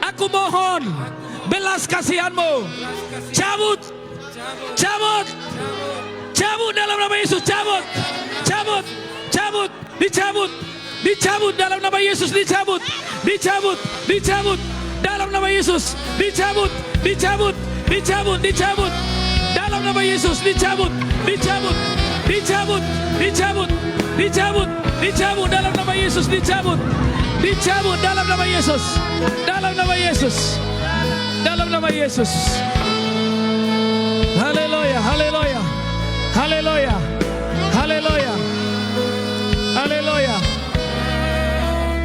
aku mohon belas kasihan-Mu. Cabut, cabut, cabut dalam nama Yesus. Cabut, cabut, cabut, dicabut, dicabut dalam nama Yesus. Dicabut, dicabut, dicabut dalam nama Yesus. Dicabut, dicabut, dicabut, dicabut dalam nama Yesus. Dicabut, dicabut, dicabut, dicabut, dicabut, dicabut dalam nama Yesus. Dicabut, dicabut dalam nama Yesus. Dalam nama Yesus. Dalam nama Yesus. Haleluya, haleluya, haleluya, haleluya, haleluya.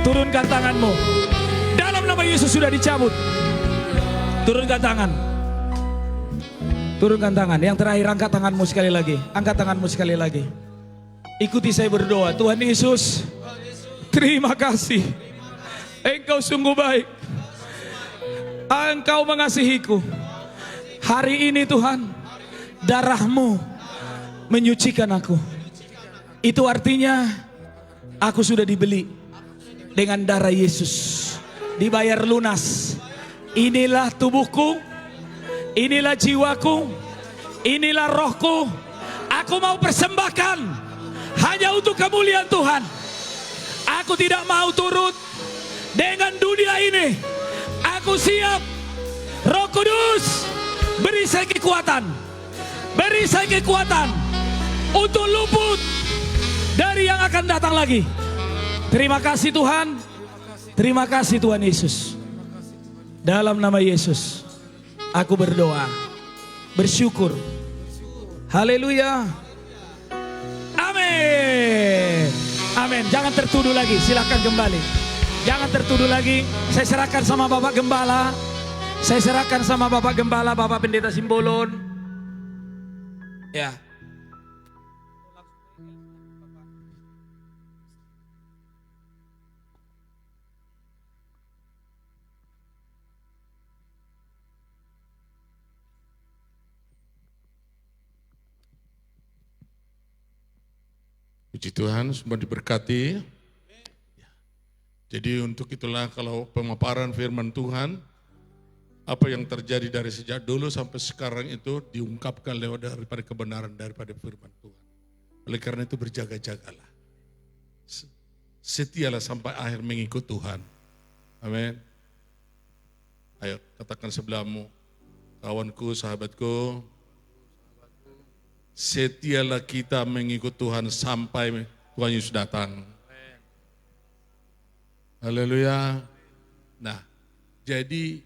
Turunkan tanganmu. Dalam nama Yesus sudah dicabut. Turunkan tangan. Turunkan tangan. Yang terakhir, angkat tanganmu sekali lagi. Angkat tanganmu sekali lagi. Ikuti saya berdoa. Tuhan Yesus, terima kasih. Engkau sungguh baik. Engkau mengasihiku. Hari ini Tuhan, darah-Mu menyucikan aku. Itu artinya aku sudah dibeli dengan darah Yesus. Dibayar lunas. Inilah tubuhku, inilah jiwaku, inilah rohku. Aku mau persembahkan hanya untuk kemuliaan Tuhan. Aku tidak mau turut dengan dunia ini. Aku siap. Roh Kudus, beri saya kekuatan. Beri saya kekuatan untuk luput dari yang akan datang lagi. Terima kasih Tuhan. Terima kasih Tuhan Yesus. Dalam nama Yesus aku berdoa, bersyukur. Haleluya. Amin. Amin. Jangan tertuduh lagi, silakan kembali. Jangan tertuduh lagi. Saya serahkan sama Bapak Gembala. Saya serahkan sama Bapak Gembala, Bapak Pendeta Simbolon. Ya. Puji Tuhan, semua diberkati. Jadi untuk itulah kalau pemaparan firman Tuhan, apa yang terjadi dari sejak dulu sampai sekarang itu diungkapkan lewat daripada kebenaran daripada firman Tuhan. Oleh karena itu berjaga-jagalah. Setialah sampai akhir mengikut Tuhan. Amin. Ayo katakan sebelahmu, kawanku, sahabatku, setialah kita mengikut Tuhan sampai Tuhan Yesus datang. Haleluya. Nah, jadi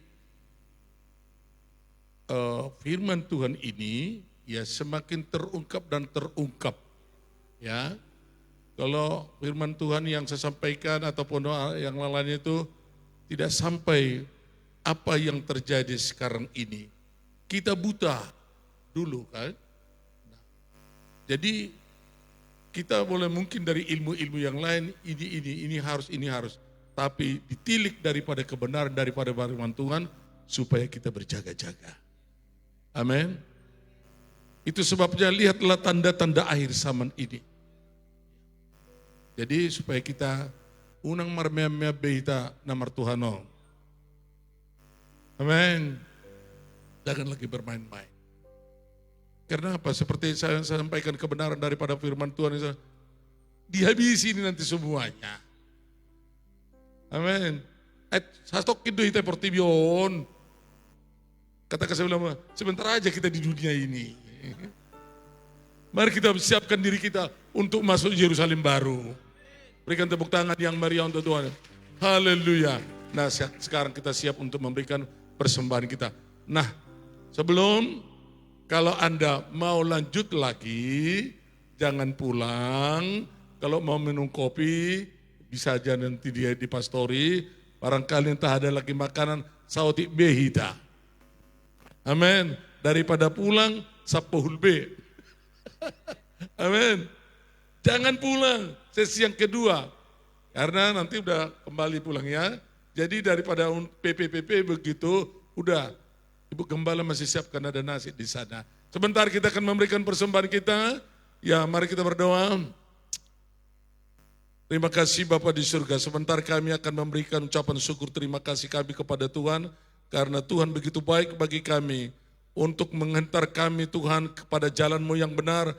firman Tuhan ini ya semakin terungkap dan terungkap. Ya, kalau firman Tuhan yang saya sampaikan ataupun yang lainnya itu tidak sampai apa yang terjadi sekarang ini, kita buta dulu kan. Jadi kita boleh mungkin dari ilmu-ilmu yang lain ini harus, tapi ditilik daripada kebenaran daripada firman Tuhan supaya kita berjaga-jaga. Amin. Itu sebabnya lihatlah tanda-tanda akhir zaman ini. Jadi supaya kita unang marmea beita namar Tuhan. Amin. Jangan lagi bermain-main. Karena apa? Seperti saya sampaikan kebenaran daripada firman Tuhan, dihabisi ini nanti semuanya. Amin. Sastok kido hita portibion. Kata sebelah, sebentar aja kita di dunia ini. Mari kita siapkan diri kita untuk masuk Yerusalem baru. Berikan tepuk tangan yang meriah untuk Tuhan. Haleluya. Nah sekarang kita siap untuk memberikan persembahan kita. Nah sebelum, kalau Anda mau lanjut lagi, jangan pulang. Kalau mau minum kopi, bisa aja nanti dia di pastori. Barangkali entah ada lagi makanan, sautik behita. Amin. Daripada pulang, sapohul be. Amin. Jangan pulang, sesi yang kedua. Karena nanti udah kembali pulang ya. Jadi daripada PPPP begitu, udah. Ibu Gembala masih siapkan ada nasi di sana. Sebentar kita akan memberikan persembahan kita. Ya mari kita berdoa. Terima kasih Bapa di surga. Sebentar kami akan memberikan ucapan syukur terima kasih kami kepada Tuhan. Karena Tuhan begitu baik bagi kami. Untuk menghantar kami Tuhan kepada jalan-Mu yang benar.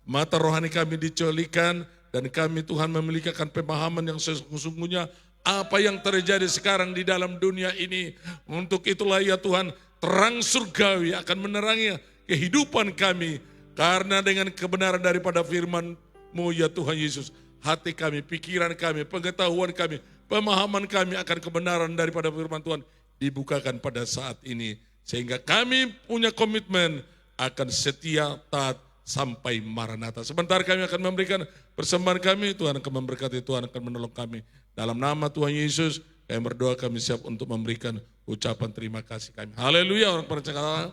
Mata rohani kami dicelikan. Dan kami Tuhan memiliki pemahaman yang sesungguhnya. Apa yang terjadi sekarang di dalam dunia ini. Untuk itulah ya Tuhan, terang surgawi akan menerangi kehidupan kami. Karena dengan kebenaran daripada firman-Mu ya Tuhan Yesus. Hati kami, pikiran kami, pengetahuan kami, pemahaman kami akan kebenaran daripada firman Tuhan. Dibukakan pada saat ini. Sehingga kami punya komitmen akan setia, taat, sampai Maranatha. Sebentar kami akan memberikan persembahan kami. Tuhan akan memberkati, Tuhan akan menolong kami. Dalam nama Tuhan Yesus, kami berdoa, kami siap untuk memberikan ucapan terima kasih kami. Haleluya, orang percaya.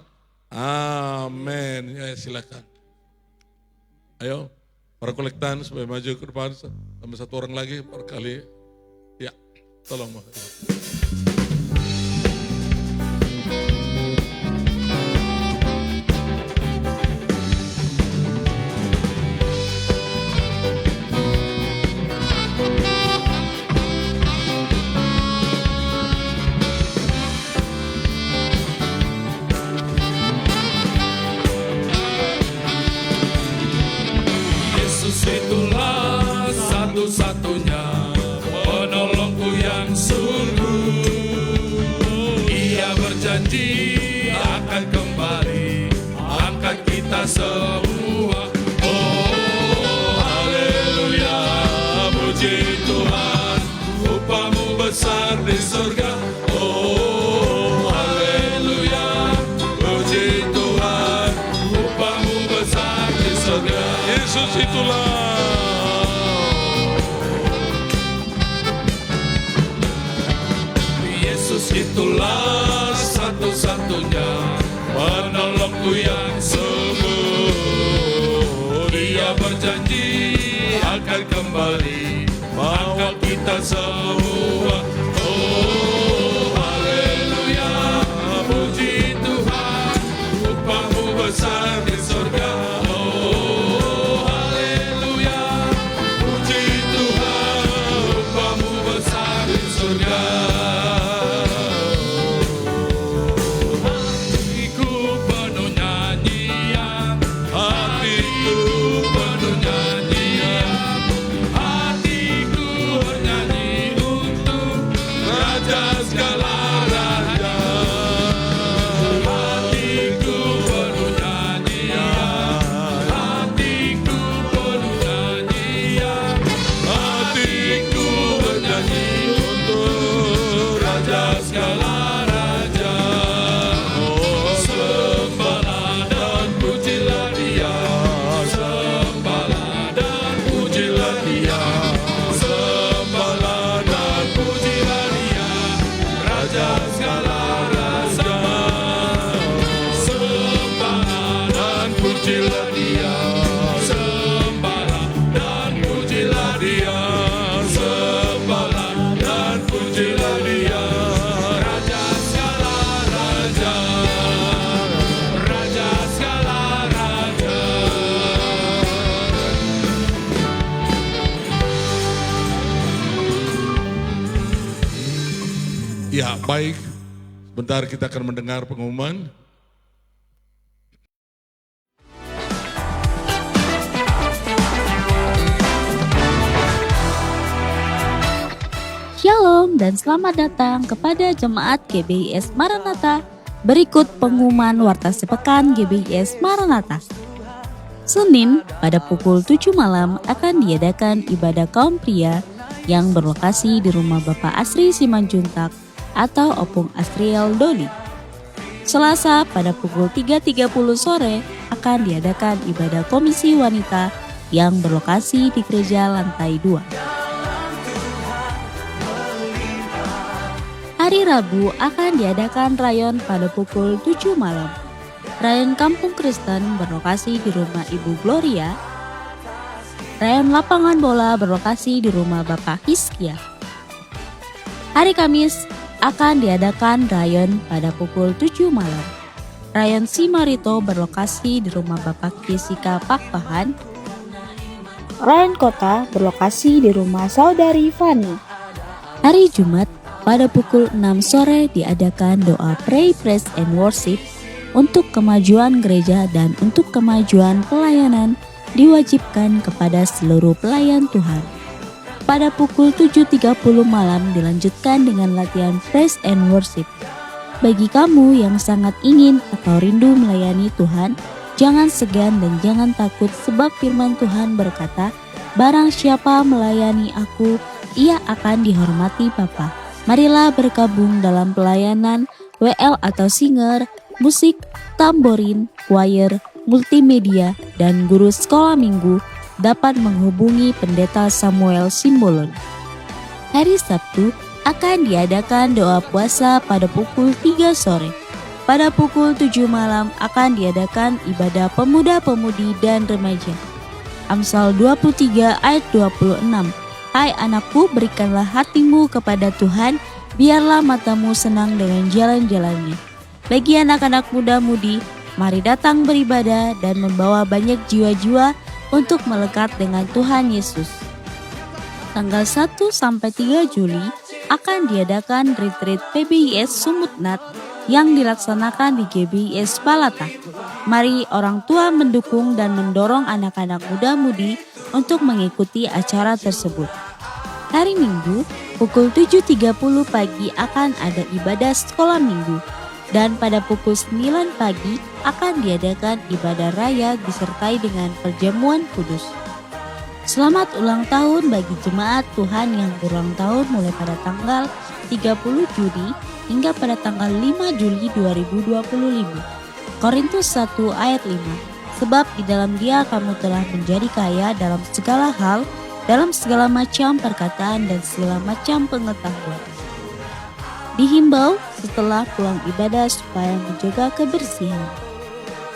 Amin. Ya, silakan. Ayo, para kolektan supaya maju ke depan. Tambah satu orang lagi, barangkali. Ya, tolong. Itulah satu-satunya penolongku yang sungguh. Ia berjanji akan kembali angkat kita semua. Oh haleluya, puji Tuhan, upah-Mu besar di surga. Oh haleluya, puji Tuhan, upah-Mu besar di surga. Yesus itulah. Itulah satu-satunya penolongku yang sungguh. Dia berjanji akan kembali mengangkat kita semua. Oh haleluya, puji Tuhan, upah-Mu besar di surga. Oh haleluya, puji Tuhan, upah-Mu besar di surga. Ya, baik. Sebentar kita akan mendengar pengumuman. Shalom, dan selamat datang kepada Jemaat GBIS Maranatha. Berikut pengumuman Warta Sepekan GBIS Maranatha. Senin pada pukul 7 malam akan diadakan ibadah kaum pria yang berlokasi di rumah Bapak Asri Simanjuntak atau Opung Asriel Doli. Selasa pada pukul 3.30 sore akan diadakan ibadah komisi wanita yang berlokasi di gereja lantai 2. Hari Rabu akan diadakan rayon pada pukul 7 malam. Rayon Kampung Kristen berlokasi di rumah Ibu Gloria. Rayon lapangan bola berlokasi di rumah Bapak Hiskia. Hari Kamis akan diadakan rayon pada pukul 7 malam. Rayon Simarito berlokasi di rumah Bapak Jessica Pakpahan. Rayon Kota berlokasi di rumah Saudari Fani. Hari Jumat pada pukul 6 sore diadakan doa Pray, Praise, and Worship untuk kemajuan gereja dan untuk kemajuan pelayanan diwajibkan kepada seluruh pelayan Tuhan. Pada pukul 7.30 malam dilanjutkan dengan latihan Praise and Worship. Bagi kamu yang sangat ingin atau rindu melayani Tuhan, jangan segan dan jangan takut sebab firman Tuhan berkata, barang siapa melayani aku, ia akan dihormati Bapa. Marilah bergabung dalam pelayanan WL atau singer, musik, tamborin, choir, multimedia, dan guru sekolah minggu dapat menghubungi Pendeta Samuel Simbolon. Hari Sabtu akan diadakan doa puasa pada pukul 3 sore. Pada pukul 7 malam akan diadakan ibadah pemuda-pemudi dan remaja. Amsal 23 ayat 26. Hai anakku, berikanlah hatimu kepada Tuhan, biarlah matamu senang dengan jalan-jalannya. Bagi anak-anak muda-mudi, mari datang beribadah dan membawa banyak jiwa-jiwa untuk melekat dengan Tuhan Yesus. Tanggal 1 sampai 3 Juli akan diadakan retreat PBIS Sumutnat yang dilaksanakan di GBIS Balata. Mari orang tua mendukung dan mendorong anak-anak muda-mudi untuk mengikuti acara tersebut. Hari Minggu, pukul 7.30 pagi akan ada ibadah sekolah minggu. Dan pada pukul 9 pagi akan diadakan ibadah raya disertai dengan perjamuan kudus. Selamat ulang tahun bagi jemaat Tuhan yang berulang tahun mulai pada tanggal 30 Juli hingga pada tanggal 5 Juli 2025. Korintus 1 ayat 5. Sebab di dalam Dia kamu telah menjadi kaya dalam segala hal, dalam segala macam perkataan dan segala macam pengetahuan. Dihimbau setelah pulang ibadah supaya menjaga kebersihan.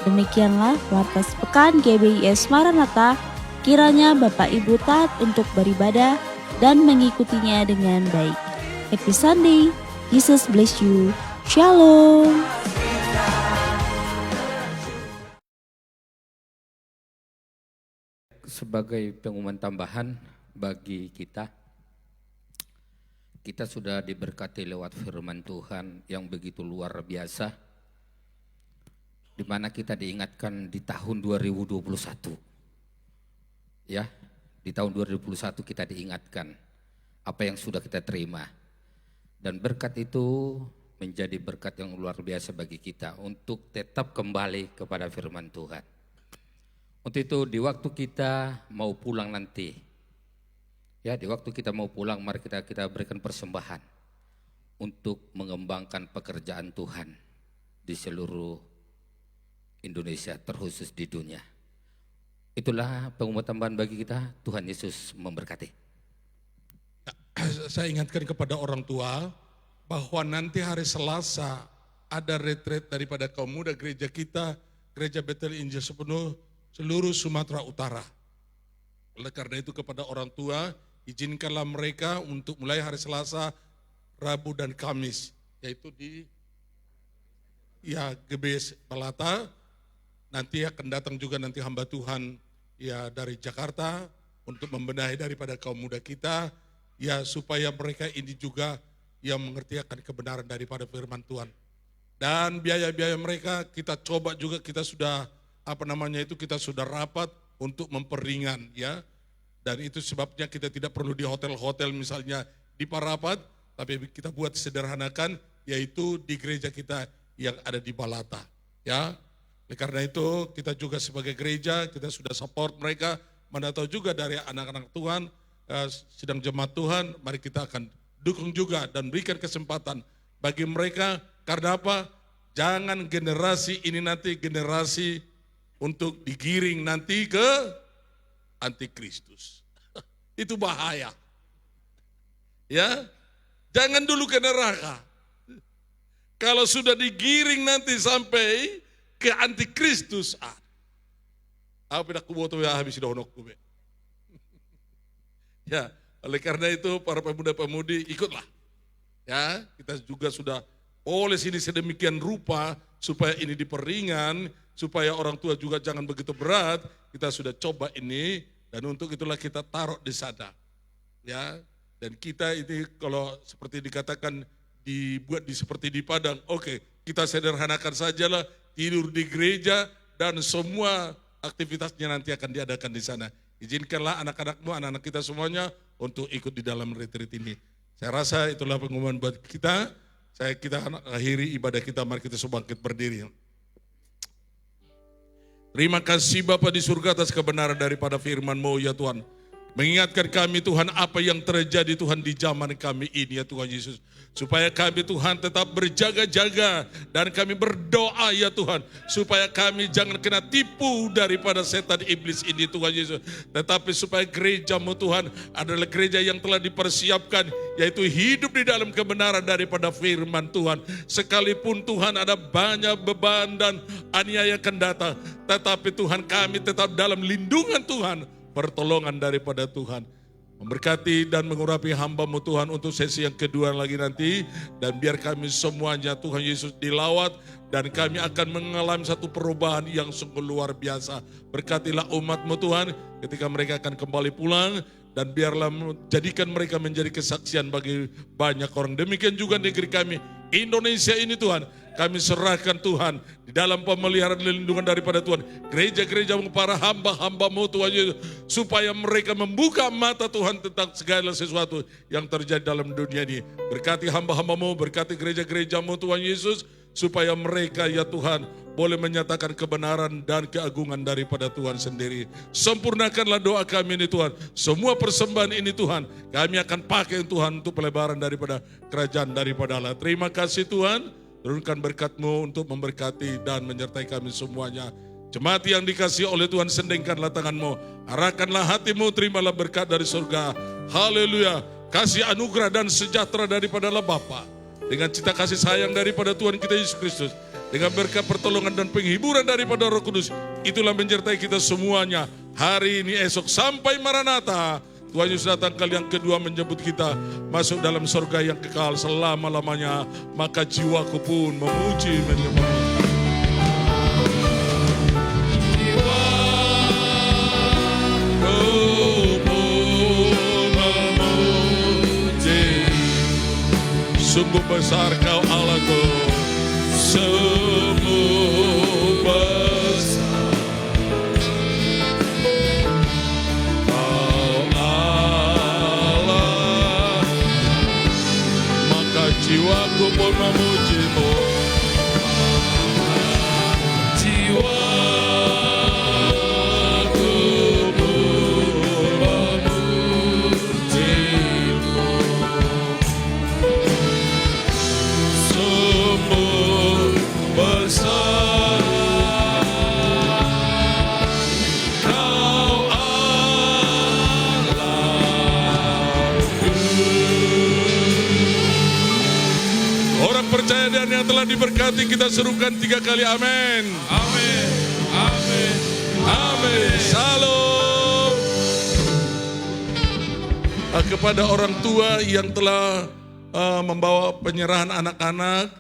Demikianlah Warta Sepekan GBIS Maranatha. Kiranya Bapak Ibu taat untuk beribadah dan mengikutinya dengan baik. Happy Sunday. Jesus bless you. Shalom. Sebagai pengumuman tambahan bagi kita sudah diberkati lewat firman Tuhan yang begitu luar biasa, di mana kita diingatkan di tahun 2021. Ya, di tahun 2021 kita diingatkan apa yang sudah kita terima. Dan berkat itu menjadi berkat yang luar biasa bagi kita untuk tetap kembali kepada firman Tuhan. Untuk itu di waktu kita mau pulang nanti, ya di waktu kita mau pulang mari kita berikan persembahan untuk mengembangkan pekerjaan Tuhan di seluruh Indonesia, terkhusus di dunia. Itulah pengumuman tambahan bagi kita. Tuhan Yesus memberkati. Saya ingatkan kepada orang tua bahwa nanti hari Selasa ada retreat daripada kaum muda gereja kita, Gereja Betel Injil Sepenuh seluruh Sumatera Utara. Oleh karena itu kepada orang tua, izinkanlah mereka untuk mulai hari Selasa, Rabu dan Kamis, yaitu di GBIS Balata. Nanti akan datang juga nanti hamba Tuhan dari Jakarta untuk membenahi daripada kaum muda kita, supaya mereka ini juga yang mengerti akan kebenaran daripada firman Tuhan. Dan biaya-biaya mereka kita coba juga, kita sudah kita sudah rapat untuk memperingan, ya. Dan itu sebabnya kita tidak perlu di hotel-hotel misalnya di Parapat, tapi kita buat sederhanakan, yaitu di gereja kita yang ada di Balata. Ya, oleh karena itu kita juga sebagai gereja kita sudah support mereka. Mana tahu juga dari anak-anak Tuhan, sidang jemaat Tuhan, mari kita akan dukung juga dan berikan kesempatan bagi mereka. Karena apa? Jangan generasi ini nanti generasi untuk digiring nanti ke antikristus. Itu bahaya. Ya, jangan dulu ke neraka. Kalau sudah digiring nanti sampai ke antikristus, apa dah kuboto ya habis dohnok kube. Ya, oleh karena itu para pemuda-pemudi ikutlah. Ya, kita juga sudah poles ini sedemikian rupa supaya ini diperingan, supaya orang tua juga jangan begitu berat. Kita sudah coba ini dan untuk itulah kita taruh di sana. Ya, dan kita ini kalau seperti dikatakan dibuat seperti di Padang, oke, kita sederhanakan sajalah, tidur di gereja dan semua aktivitasnya nanti akan diadakan di sana. Izinkanlah anak-anakmu, anak-anak kita semuanya untuk ikut di dalam retreat ini. Saya rasa itulah pengumuman buat kita. Kita akhiri ibadah kita, mari kita bangkit berdiri. Terima kasih Bapa di surga atas kebenaran daripada firman-Mu ya Tuhan. Mengingatkan kami Tuhan apa yang terjadi Tuhan di zaman kami ini ya Tuhan Yesus. Supaya kami Tuhan tetap berjaga-jaga dan kami berdoa ya Tuhan. Supaya kami jangan kena tipu daripada setan iblis ini Tuhan Yesus. Tetapi supaya gereja-Mu Tuhan adalah gereja yang telah dipersiapkan. Yaitu hidup di dalam kebenaran daripada firman Tuhan. Sekalipun Tuhan ada banyak beban dan aniaya akan datang. Tetapi Tuhan kami tetap dalam lindungan Tuhan. Pertolongan daripada Tuhan. Memberkati dan mengurapi hamba-Mu Tuhan untuk sesi yang kedua lagi nanti. Dan biar kami semuanya Tuhan Yesus dilawat. Dan kami akan mengalami satu perubahan yang sungguh luar biasa. Berkatilah umat-Mu Tuhan ketika mereka akan kembali pulang. Dan biarlah jadikan mereka menjadi kesaksian bagi banyak orang. Demikian juga negeri kami, Indonesia ini Tuhan. Kami serahkan Tuhan di dalam pemeliharaan dan lindungan daripada Tuhan. Gereja-gereja para hamba-hamba-Mu Tuhan Yesus. Supaya mereka membuka mata Tuhan tentang segala sesuatu yang terjadi dalam dunia ini. Berkati hamba-hamba-Mu, berkati gereja-gereja-Mu Tuhan Yesus. Supaya mereka ya Tuhan boleh menyatakan kebenaran dan keagungan daripada Tuhan sendiri. Sempurnakanlah doa kami ini Tuhan. Semua persembahan ini Tuhan kami akan pakai Tuhan untuk pelebaran daripada kerajaan daripada Allah. Terima kasih Tuhan. Turunkan berkat-Mu untuk memberkati dan menyertai kami semuanya. Jemaat yang dikasihi oleh Tuhan, sendengkanlah tangan-Mu. Arahkanlah hati-Mu, terimalah berkat dari surga. Haleluya. Kasih anugerah dan sejahtera daripada Allah Bapa. Dengan cita kasih sayang daripada Tuhan kita Yesus Kristus. Dengan berkat pertolongan dan penghiburan daripada Roh Kudus. Itulah menyertai kita semuanya. Hari ini, esok, sampai Maranatha. Tuhan Yesus datang kali yang kedua menjemput kita masuk dalam surga yang kekal selama-lamanya. Maka jiwaku pun memuji menyembah. Sungguh besar Kau Allahku, sungguh besar Kau Allah, maka jiwaku pun memuji-Mu. Jiwaku pun memuji-Mu. Besar Kau Allahku. Orang percaya dan yang telah diberkati kita serukan 3 kali amin. Amin. Amin. Amin. Shalom. Kepada orang tua yang telah membawa penyerahan anak-anak,